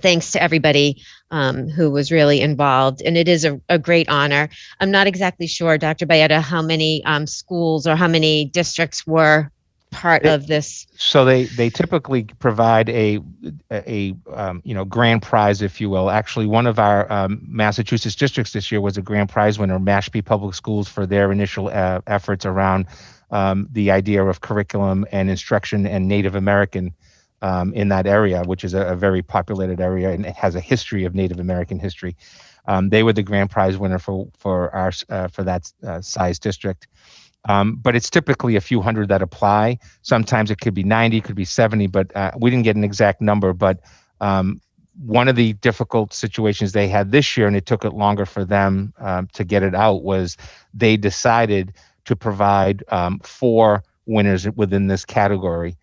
thanks to everybody who was really involved. And it is a great honor. I'm not exactly sure, Dr. Bayetta, how many schools or how many districts were part of this. So they typically provide a grand prize, if you will. Actually, one of our Massachusetts districts this year was a grand prize winner, Mashpee Public Schools, for their initial efforts around the idea of curriculum and instruction and Native American in that area, which is a very populated area and it has a history of Native American history. They were the grand prize winner for that size district. But it's typically a few hundred that apply. Sometimes it could be 90, it could be 70, but we didn't get an exact number. But one of the difficult situations they had this year, and it took it longer for them to get it out, was they decided to provide 4 winners within this category.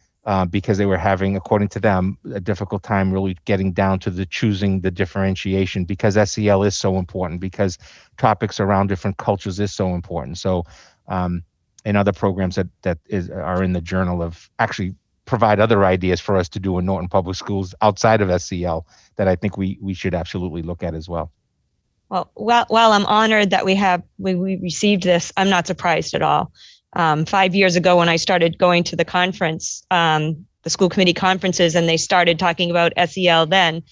Because they were having, according to them, a difficult time really getting down to choosing the differentiation, because SEL is so important, because topics around different cultures is so important. So, and other programs that are in the journal of actually provide other ideas for us to do in Norton Public Schools outside of SEL that I think we should absolutely look at as well. Well, while I'm honored that we received this, I'm not surprised at all. 5 years ago, when I started going to the conference, the school committee conferences, and they started talking about SEL, then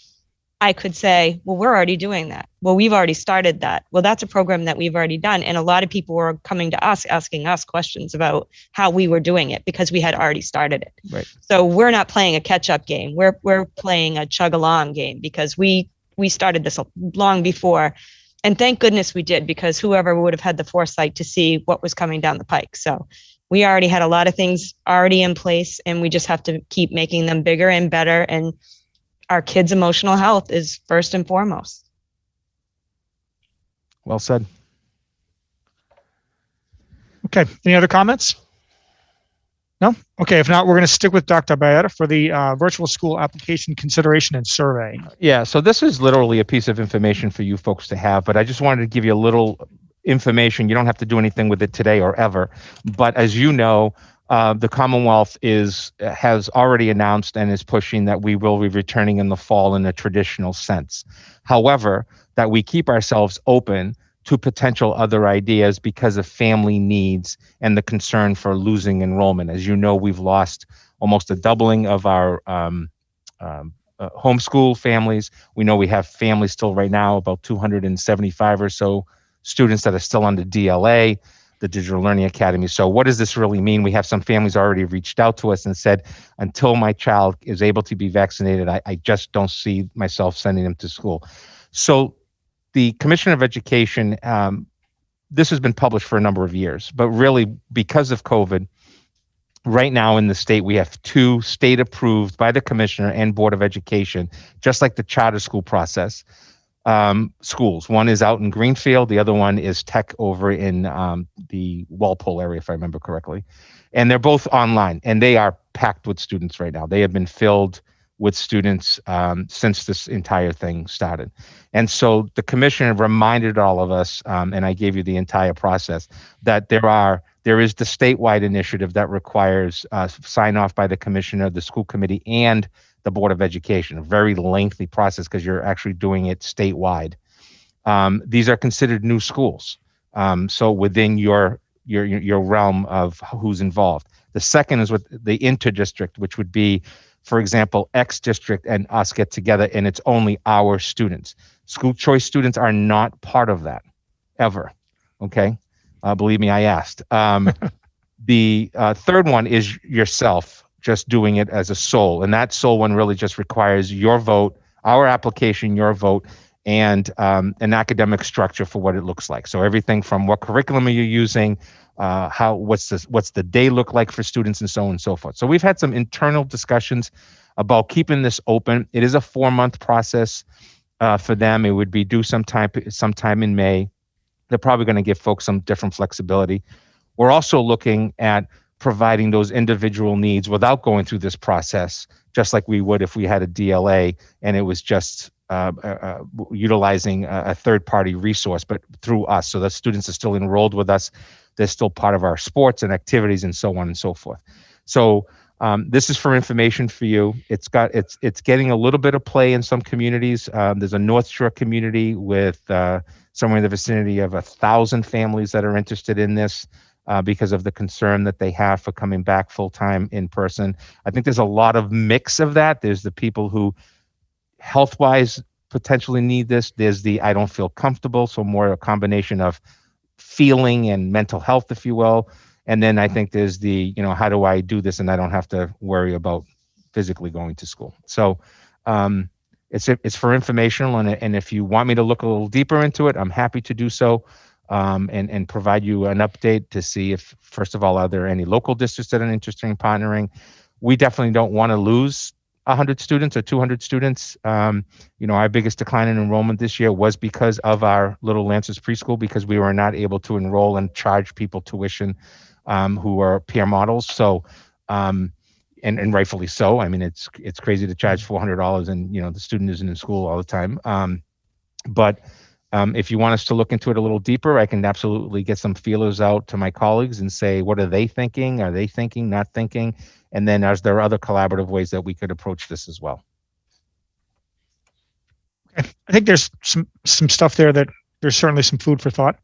I could say, well, we're already doing that. Well, we've already started that. Well, that's a program that we've already done. And a lot of people were coming to us, asking us questions about how we were doing it because we had already started it. Right. So we're not playing a catch-up game. We're playing a chug-along game, because we started this long before. And thank goodness we did, because whoever would have had the foresight to see what was coming down the pike. So we already had a lot of things already in place, and we just have to keep making them bigger and better. And our kids' emotional health is first and foremost. Well said. Okay. Any other comments? No? Okay. If not, we're going to stick with Dr. Baeta for the virtual school application consideration and survey. Yeah, so this is literally a piece of information for you folks to have, but I just wanted to give you a little information. You don't have to do anything with it today or ever. But as you know, the Commonwealth has already announced and is pushing that we will be returning in the fall in a traditional sense. However, that we keep ourselves open to potential other ideas because of family needs and the concern for losing enrollment. As you know, we've lost almost a doubling of our homeschool families. We know we have families still right now, about 275 or so students that are still under DLA, the Digital Learning Academy. So what does this really mean? We have some families already reached out to us and said, until my child is able to be vaccinated, I just don't see myself sending them to school. So the Commissioner of Education, this has been published for a number of years, but really because of COVID, right now in the state, we have 2 state approved by the Commissioner and Board of Education, just like the charter school process, schools. One is out in Greenfield. The other one is Tech over in the Walpole area, if I remember correctly. And they're both online, and they are packed with students right now. They have been filled with students since this entire thing started. And so the Commissioner reminded all of us, and I gave you the entire process, that there is the statewide initiative that requires sign off by the Commissioner, the school committee, and the Board of Education. A very lengthy process because you're actually doing it statewide. These are considered new schools, so within your realm of who's involved. The second is with the interdistrict, which would be, for example, X district and us get together, and it's only our students. School choice students are not part of that, ever. Okay, believe me, I asked. The third one is yourself, just doing it as a sole, and that sole one really just requires your vote, our application, your vote, and an academic structure for what it looks like. So everything from what curriculum are you using, what's the day look like for students, and so on and so forth. So we've had some internal discussions about keeping this open. It is a 4-month process for them. It would be due sometime in May. They're probably going to give folks some different flexibility. We're also looking at providing those individual needs without going through this process, just like we would if we had a DLA and it was just utilizing a third-party resource, but through us. So the students are still enrolled with us. They're still part of our sports and activities and so on and so forth. So this is for information for you. It's getting a little bit of play in some communities. There's a North Shore community with somewhere in the vicinity of 1,000 families that are interested in this because of the concern that they have for coming back full-time in person. I think there's a lot of mix of that. There's the people who health-wise potentially need this. There's the I don't feel comfortable, so more a combination of feeling and mental health, if you will. And then I think there's the, how do I do this and I don't have to worry about physically going to school. So it's for informational, and if you want me to look a little deeper into it, I'm happy to do so, and provide you an update to see if, first of all, are there any local districts that are interested in partnering. We definitely don't want to lose 100 students or 200 students. Our biggest decline in enrollment this year was because of our Little Lancers preschool, because we were not able to enroll and charge people tuition who are peer models. So, and rightfully so. I mean, it's crazy to charge $400 and, the student isn't in school all the time. But if you want us to look into it a little deeper, I can absolutely get some feelers out to my colleagues and say, what are they thinking? Are they thinking, not thinking? And then are there other collaborative ways that we could approach this as well? Okay. I think there's some stuff there that there's certainly some food for thought.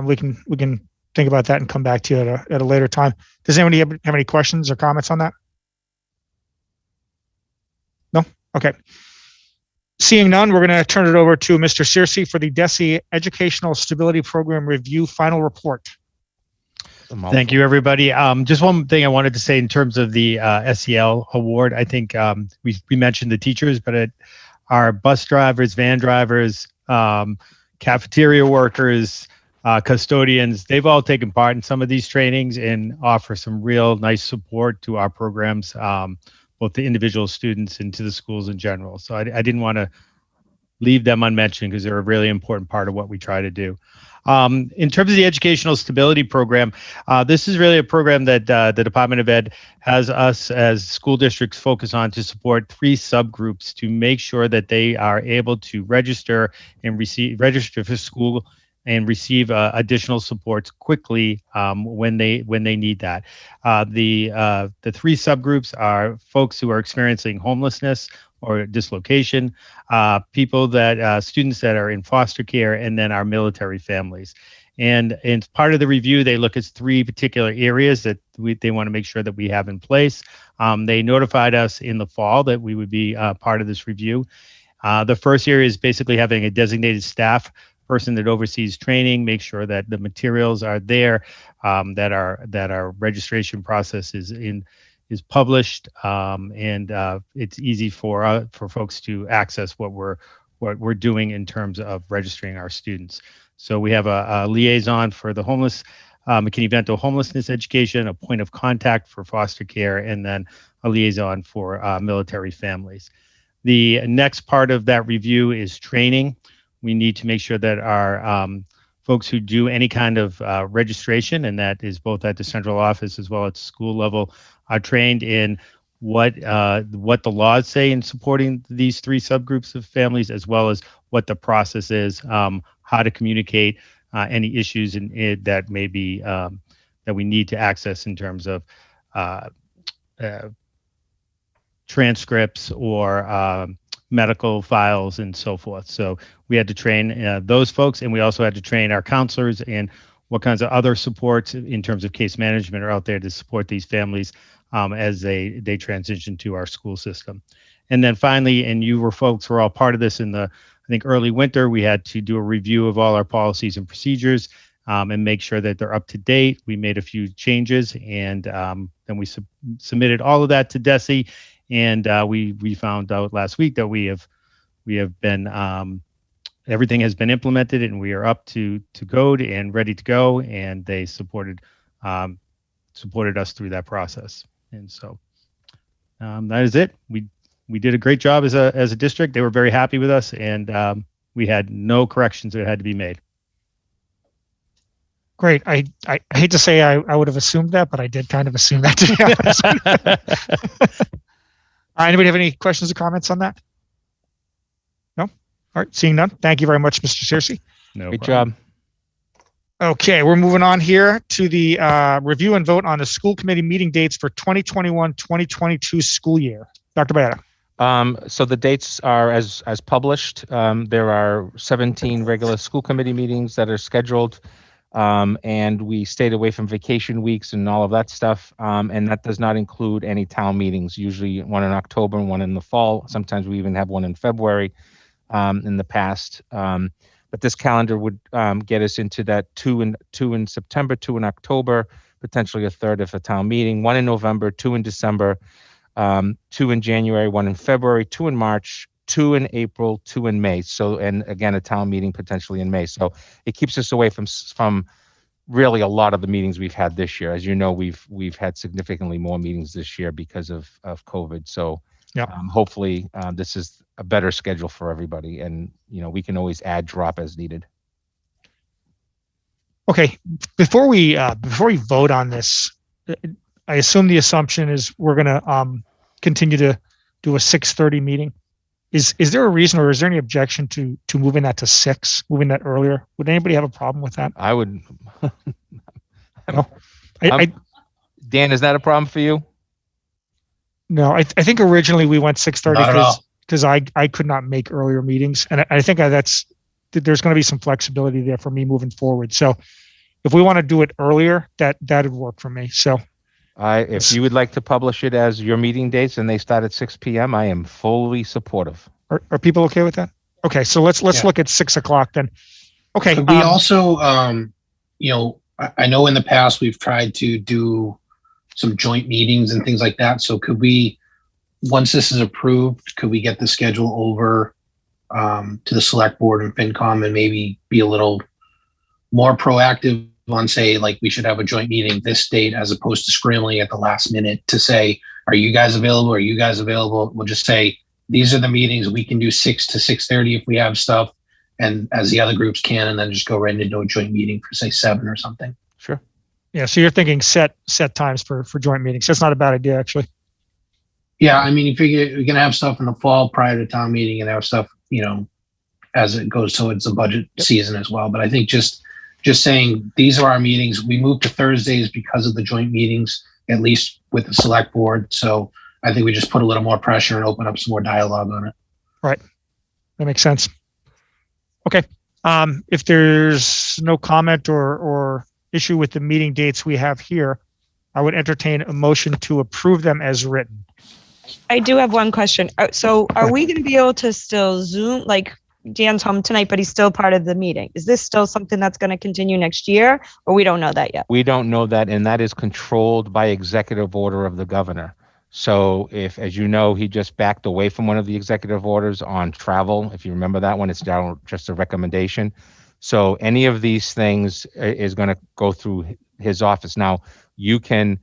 We can think about that and come back to you at a later time. Does anybody have any questions or comments on that? No? Okay. Seeing none, we're going to turn it over to Mr. Searcy for the DECI Educational Stability Program Review Final Report. Thank you, everybody. Just one thing I wanted to say in terms of the SEL award. I think we mentioned the teachers, but our bus drivers, van drivers, cafeteria workers, custodians, they've all taken part in some of these trainings and offer some real nice support to our programs, both the individual students and to the schools in general. So I didn't want to leave them unmentioned because they're a really important part of what we try to do. In terms of the Educational Stability Program, this is really a program that the Department of Ed has us as school districts focus on to support 3 subgroups to make sure that they are able to register for school and receive additional supports quickly when they need that. The 3 subgroups are folks who are experiencing homelessness or dislocation, people that students that are in foster care, and then our military families. And part of the review, they look at 3 particular areas that they want to make sure that we have in place. They notified us in the fall that we would be part of this review. The first area is basically having a designated staff person that oversees training, make sure that the materials are there, that our registration process is published, and it's easy for folks to access what we're doing in terms of registering our students. So we have a liaison for the homeless, McKinney-Vento homelessness education, a point of contact for foster care, and then a liaison for military families. The next part of that review is training. We need to make sure that our folks who do any kind of registration, and that is both at the central office as well as school level, are trained in what the laws say in supporting these 3 subgroups of families, as well as what the process is, how to communicate any issues that may be that we need to access in terms of transcripts or medical files and so forth. So we had to train those folks, and we also had to train our counselors in what kinds of other supports in terms of case management are out there to support these families as they transition to our school system. And then finally, and folks were all part of this in the, I think, early winter, we had to do a review of all our policies and procedures and make sure that they're up to date. We made a few changes, and then we submitted all of that to DECI. And we found out last week that we have been everything has been implemented, and we are up to code and ready to go. And they supported us through that process. And so that is it. We did a great job as a district. They were very happy with us, and we had no corrections that had to be made. Great. I hate to say I would have assumed that, but I did kind of assume that, to be honest. Anybody have any questions or comments on that? No? All right, seeing none. Thank you very much, Mr. Searcy. No Great problem. job. Okay, we're moving on here to the review and vote on the school committee meeting dates for 2021-2022 school year. Dr. Bayetta. So the dates are as published. There are 17 regular school committee meetings that are scheduled. And we stayed away from vacation weeks and all of that stuff. And that does not include any town meetings, usually one in October and one in the fall. Sometimes we even have one in February in the past. But this calendar would get us into that two in September, 2 in October, potentially a third if a town meeting, 1 in November, 2 in December, 2 in January, 1 in February, 2 in March, 2 in April, 2 in May. So, and again, a town meeting potentially in May. So it keeps us away from really a lot of the meetings we've had this year. As you know, we've had significantly more meetings this year because of COVID. So yeah, hopefully this is a better schedule for everybody, and we can always add, drop as needed. Okay, before we vote on this, I assume the assumption is we're going to continue to do a 6:30 meeting. Is there a reason, or is there any objection to moving that to 6, moving that earlier? Would anybody have a problem with that? I would. No. Dan, is that a problem for you? No, I think originally we went 6:30 Not at all. because I could not make earlier meetings, and I think there's going to be some flexibility there for me moving forward. So if we want to do it earlier, that'd work for me. So if you would like to publish it as your meeting dates and they start at 6 p.m., I am fully supportive. are people okay with that? Okay, so let's look at 6 o'clock then. Okay. Could we also, I know in the past we've tried to do some joint meetings and things like that. So could we, once this is approved, could we get the schedule over to the select board and FinCom and maybe be a little more proactive on, say, like, we should have a joint meeting this date, as opposed to scrambling at the last minute to say, are you guys available? Are you guys available? We'll just say, these are the meetings we can do 6 to 6:30 if we have stuff, and as the other groups can, and then just go right into a joint meeting for say 7 or something. Sure. Yeah. So you're thinking set times for joint meetings. That's not a bad idea, actually. Yeah, I mean, you figure you're gonna have stuff in the fall prior to town meeting, and have stuff, as it goes towards the budget season as well. But I think just saying these are our meetings. We moved to Thursdays because of the joint meetings, at least with the select board. So I think we just put a little more pressure and open up some more dialogue on it. Right. That makes sense. Okay. If there's no comment or issue with the meeting dates we have here, I would entertain a motion to approve them as written. I do have one question. So are we going to be able to still Zoom? Like Dan's home tonight, but he's still part of the meeting. Is this still something that's going to continue next year, or we don't know that yet? We don't know that, and that is controlled by executive order of the governor. So if, as you know, he just backed away from one of the executive orders on travel, if you remember that one, it's now just a recommendation. So any of these things is going to go through his office. Now, you can,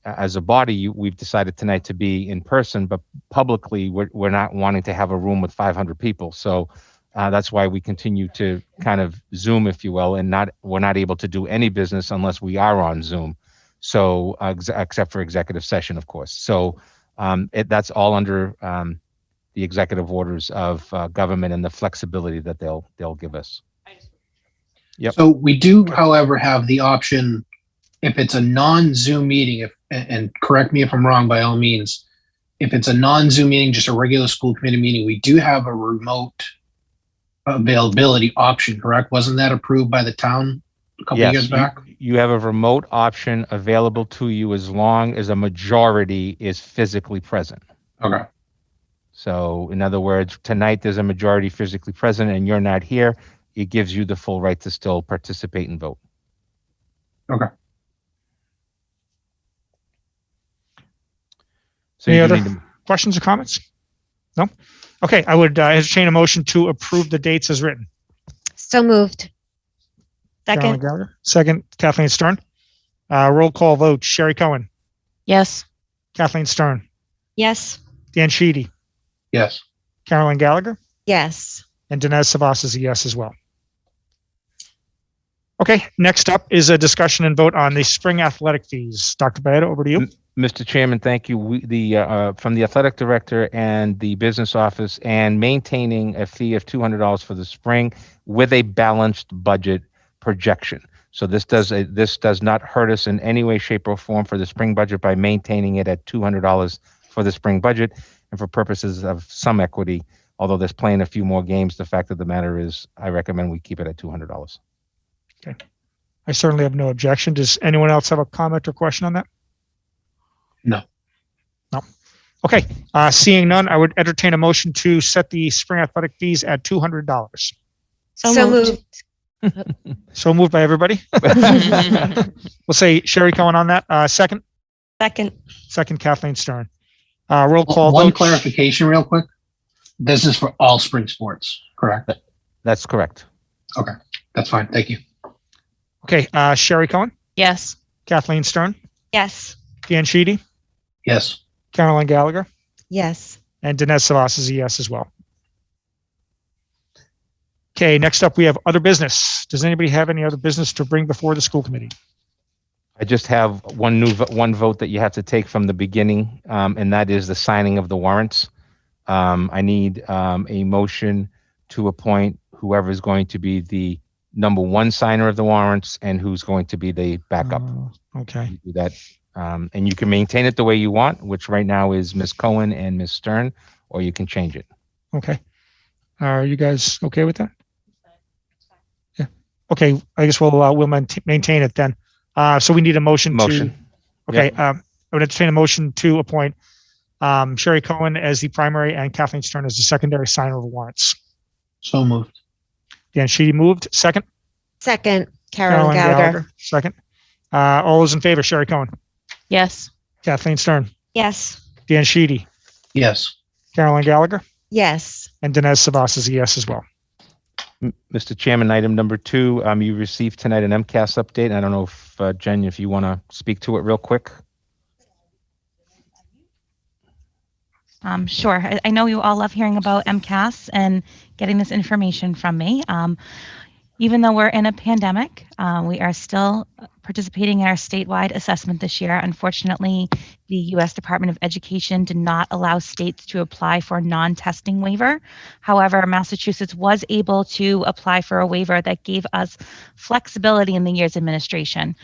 as a body, we've decided tonight to be in person, but publicly, we're not wanting to have a room with 500 people. So that's why we continue to kind of Zoom, if you will, and we're not able to do any business unless we are on Zoom. So except for executive session, of course. So that's all under the executive orders of government and the flexibility that they'll give us. Yep. So we do, however, have the option, if it's a non-Zoom meeting, and correct me if I'm wrong by all means, if it's a non-Zoom meeting, just a regular school committee meeting, we do have a remote availability option, correct? Wasn't that approved by the town a couple of years back? You have a remote option available to you as long as a majority is physically present. Okay. So in other words, tonight there's a majority physically present and you're not here. It gives you the full right to still participate and vote. Okay. So any other questions or comments? No? Okay, I would entertain a motion to approve the dates as written. So moved. Second. Gallagher. Second, Kathleen Stern. Roll call vote, Sherry Cohen, Yes. Kathleen Stern, Yes. Dan Sheedy, Yes. Carolyn Gallagher, Yes. and Dinesh Savas is a yes as well. Okay, next up is a discussion and vote on the spring athletic fees. Dr. Baeta, over to you. Mr. Chairman, thank you. From the athletic director and the business office, and maintaining a fee of $200 for the spring with a balanced budget projection. So this does not hurt us in any way, shape, or form for the spring budget by maintaining it at $200 for the spring budget, and for purposes of some equity. Although there's playing a few more games, the fact of the matter is, I recommend we keep it at $200. Okay, I certainly have no objection. Does anyone else have a comment or question on that? No. No. Okay. Seeing none, I would entertain a motion to set the spring athletic fees at $200. So moved. So moved by everybody. We'll say Sherry Cohen on that. Second. Second, Kathleen Stern. Roll call One vote. clarification real quick. This is for all spring sports, correct? That's correct. Okay, that's fine. Thank you. Okay. Sherry Cohen, Yes. Kathleen Stern, Yes. Dan Sheedy, Yes. Carolyn Gallagher, Yes. and Dinesh Savas is a yes as well. Okay, next up we have other business. Does anybody have any other business to bring before the school committee? I just have one vote that you have to take from the beginning, and that is the signing of the warrants. I need a motion to appoint whoever is going to be the number one signer of the warrants and who's going to be the backup. Okay. You do that, and you can maintain it the way you want, which right now is Ms. Cohen and Ms. Stern, or you can change it. Okay. Are you guys okay with that? Yeah. Okay. I guess we'll maintain it then. So we need a motion. Okay. I would entertain a motion to appoint Sherry Cohen as the primary and Kathleen Stern as the secondary signer of warrants. So moved. Dan Sheedy moved. Second. Second, Carolyn Gallagher. Second. All those in favor, Sherry Cohen, Yes. Kathleen Stern, Yes. Dan Sheedy, Yes. Carolyn Gallagher, Yes. and Dinesh Savas is a yes as well. Mr. Chairman, item number 2, you received tonight an MCAS update. I don't know if Jen, if you want to speak to it real quick. Sure. I know you all love hearing about MCAS and getting this information from me. Even though we're in a pandemic, we are still participating in our statewide assessment this year. Unfortunately, the U.S. Department of Education did not allow states to apply for a non-testing waiver. However, Massachusetts was able to apply for a waiver that gave us flexibility in the year's administration.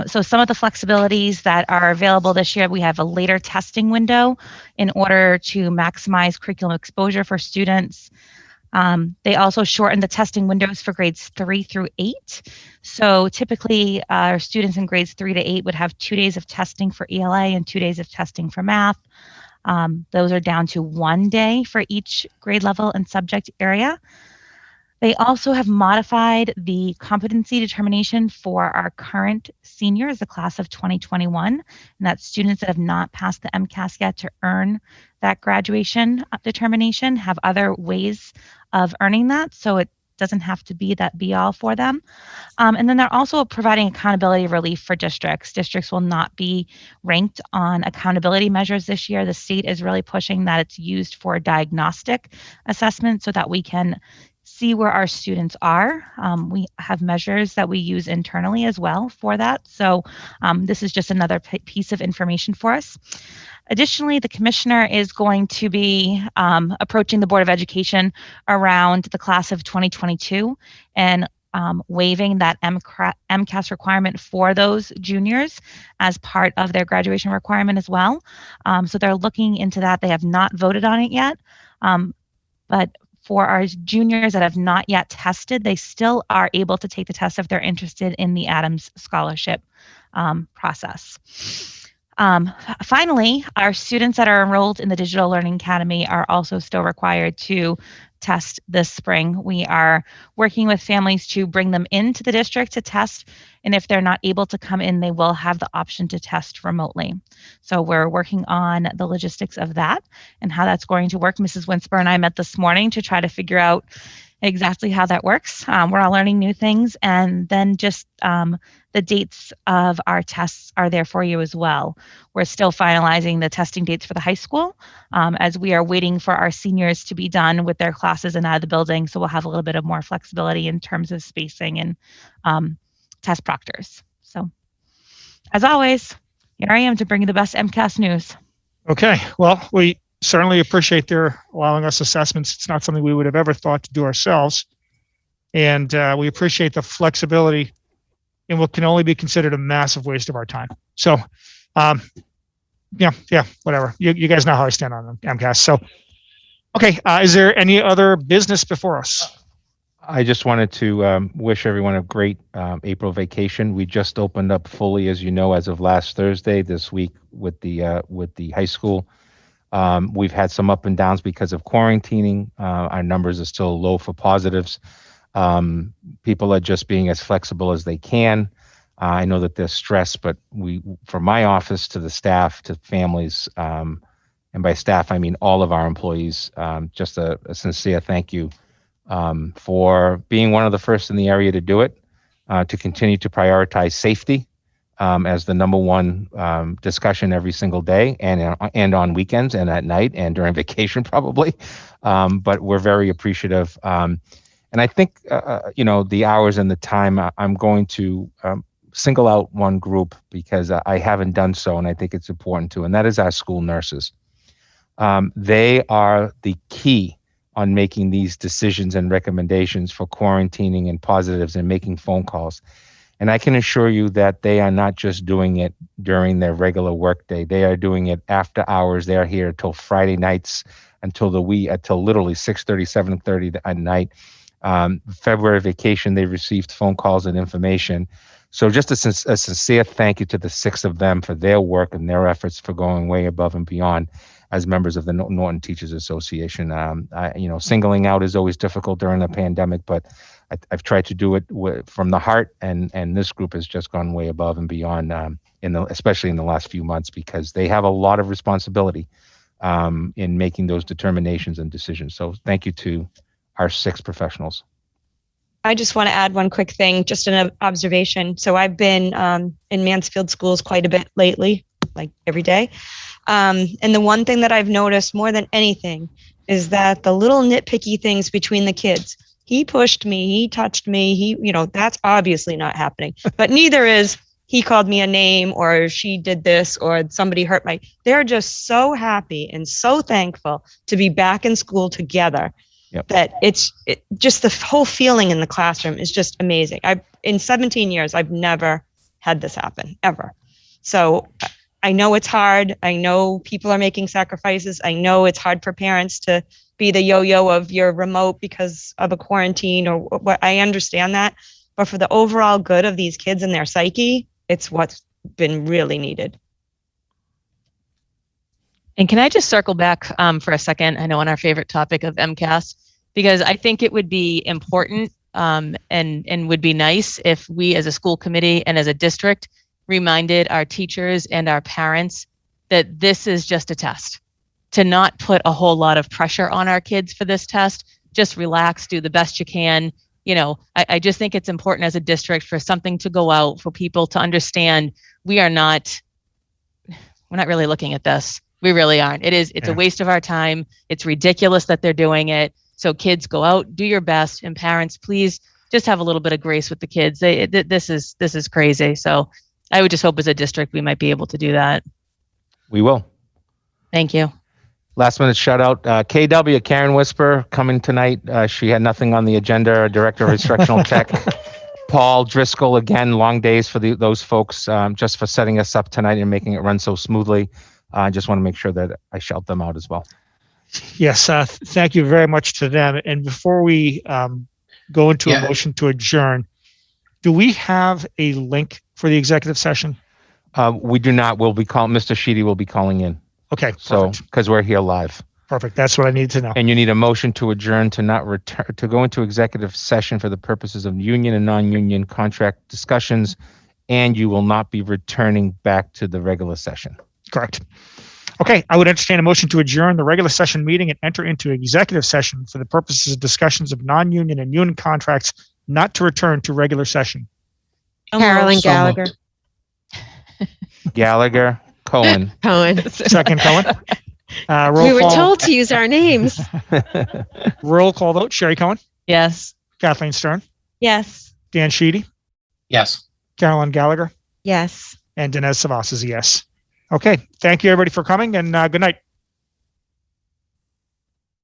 So some of the flexibilities that are available this year, we have a later testing window in order to maximize curriculum exposure for students. They also shortened the testing windows for grades 3 through 8. So typically, our students in grades 3 to 8 would have 2 days of testing for ELA and 2 days of testing for math. Those are down to 1 day for each grade level and subject area. They also have modified the competency determination for our current seniors, the class of 2021, and that's students that have not passed the MCAS yet to earn that graduation determination, have other ways of earning that, so it doesn't have to be that be-all for them. And then they're also providing accountability relief for districts. Districts will not be ranked on accountability measures this year. The state is really pushing that it's used for diagnostic assessment so that we can see where our students are. We have measures that we use internally as well for that. So this is just another piece of information for us. Additionally, the commissioner is going to be approaching the Board of Education around the class of 2022 and waiving that MCAS requirement for those juniors as part of their graduation requirement as well. So they're looking into that. They have not voted on it yet, but for our juniors that have not yet tested, they still are able to take the test if they're interested in the Adams Scholarship process. Finally, our students that are enrolled in the Digital Learning Academy are also still required to test this spring. We are working with families to bring them into the district to test, and if they're not able to come in, they will have the option to test remotely. So we're working on the logistics of that and how that's going to work. Mrs. Winsper and I met this morning to try to figure out exactly how that works. We're all learning new things, and then just the dates of our tests are there for you as well. We're still finalizing the testing dates for the high school as we are waiting for our seniors to be done with their classes and out of the building. So we'll have a little bit of more flexibility in terms of spacing and test proctors. So as always, here I am to bring you the best MCAS news. Okay, well, we certainly appreciate their allowing us assessments. It's not something we would have ever thought to do ourselves. And we appreciate the flexibility in what can only be considered a massive waste of our time. So, yeah, whatever. You guys know how I stand on MCAS. So, okay, is there any other business before us? I just wanted to wish everyone a great April vacation. We just opened up fully, as you know, as of last Thursday this week with the high school. We've had some up and downs because of quarantining. Our numbers are still low for positives. People are just being as flexible as they can. I know that there's stress, but from my office to the staff to families, and by staff, I mean all of our employees, just a sincere thank you for being one of the first in the area to do it, to continue to prioritize safety as the number one discussion every single day, and on weekends and at night and during vacation probably. But we're very appreciative. And I think, the hours and the time, I'm going to single out one group because I haven't done so, and I think it's important to, and that is our school nurses. They are the key on making these decisions and recommendations for quarantining and positives and making phone calls. And I can assure you that they are not just doing it during their regular workday. They are doing it after hours. They are here till Friday nights until literally 6:30, 7:30 at night. February vacation, they received phone calls and information. So just a sincere thank you to the 6 of them for their work and their efforts for going way above and beyond as members of the Norton Teachers Association. Singling out is always difficult during a pandemic, but I've tried to do it from the heart, and this group has just gone way above and beyond, especially in the last few months, because they have a lot of responsibility in making those determinations and decisions. So thank you to our 6 professionals. I just want to add one quick thing, just an observation. So I've been in Mansfield schools quite a bit lately. like every day. And the one thing that I've noticed more than anything is that the little nitpicky things between the kids. He pushed me, he touched me, that's obviously not happening. But neither is he called me a name or she did this or somebody hurt they're just so happy and so thankful to be back in school together. Yep. That just the whole feeling in the classroom is just amazing. In 17 years, I've never had this happen ever. So I know it's hard. I know people are making sacrifices. I know it's hard for parents to be the yo-yo of your remote because of a quarantine or what. I understand that. But for the overall good of these kids and their psyche, it's what's been really needed. And can I just circle back for a second? I know on our favorite topic of MCAS, because I think it would be important and would be nice if we as a school committee and as a district reminded our teachers and our parents that this is just a test, to not put a whole lot of pressure on our kids for this test. Just relax, do the best you can. I just think it's important as a district for something to go out for people to understand we're not really looking at this. We really aren't. It's a waste of our time. It's ridiculous that they're doing it. So kids, go out, do your best, and parents, please just have a little bit of grace with the kids. This is crazy. So I would just hope as a district we might be able to do that. We will. Thank you. Last minute shout out, KW, Karen Whisper, coming tonight. She had nothing on the agenda, Director of Instructional Tech. Paul Driscoll, again, long days for those folks, just for setting us up tonight and making it run so smoothly. I just want to make sure that I shout them out as well. Yes, thank you very much to them. And before we go into a motion to adjourn, do we have a link for the executive session? We do not. Mr. Sheedy will be calling in. Okay. So, because we're here live. Perfect. That's what I need to know. And you need a motion to adjourn to not return, to go into executive session for the purposes of union and non-union contract discussions, and you will not be returning back to the regular session. Correct. Okay, I would entertain a motion to adjourn the regular session meeting and enter into executive session for the purposes of discussions of non-union and union contracts, not to return to regular session. Carolyn Gallagher. Gallagher, Cohen. Second, Cohen. We were told to use our names. Roll call vote. Sherry Cohen. Yes. Kathleen Stern. Yes. Dan Sheedy. Yes. Carolyn Gallagher. Yes. And Dinesh Savas is a yes. Okay. Thank you, everybody, for coming, and good night.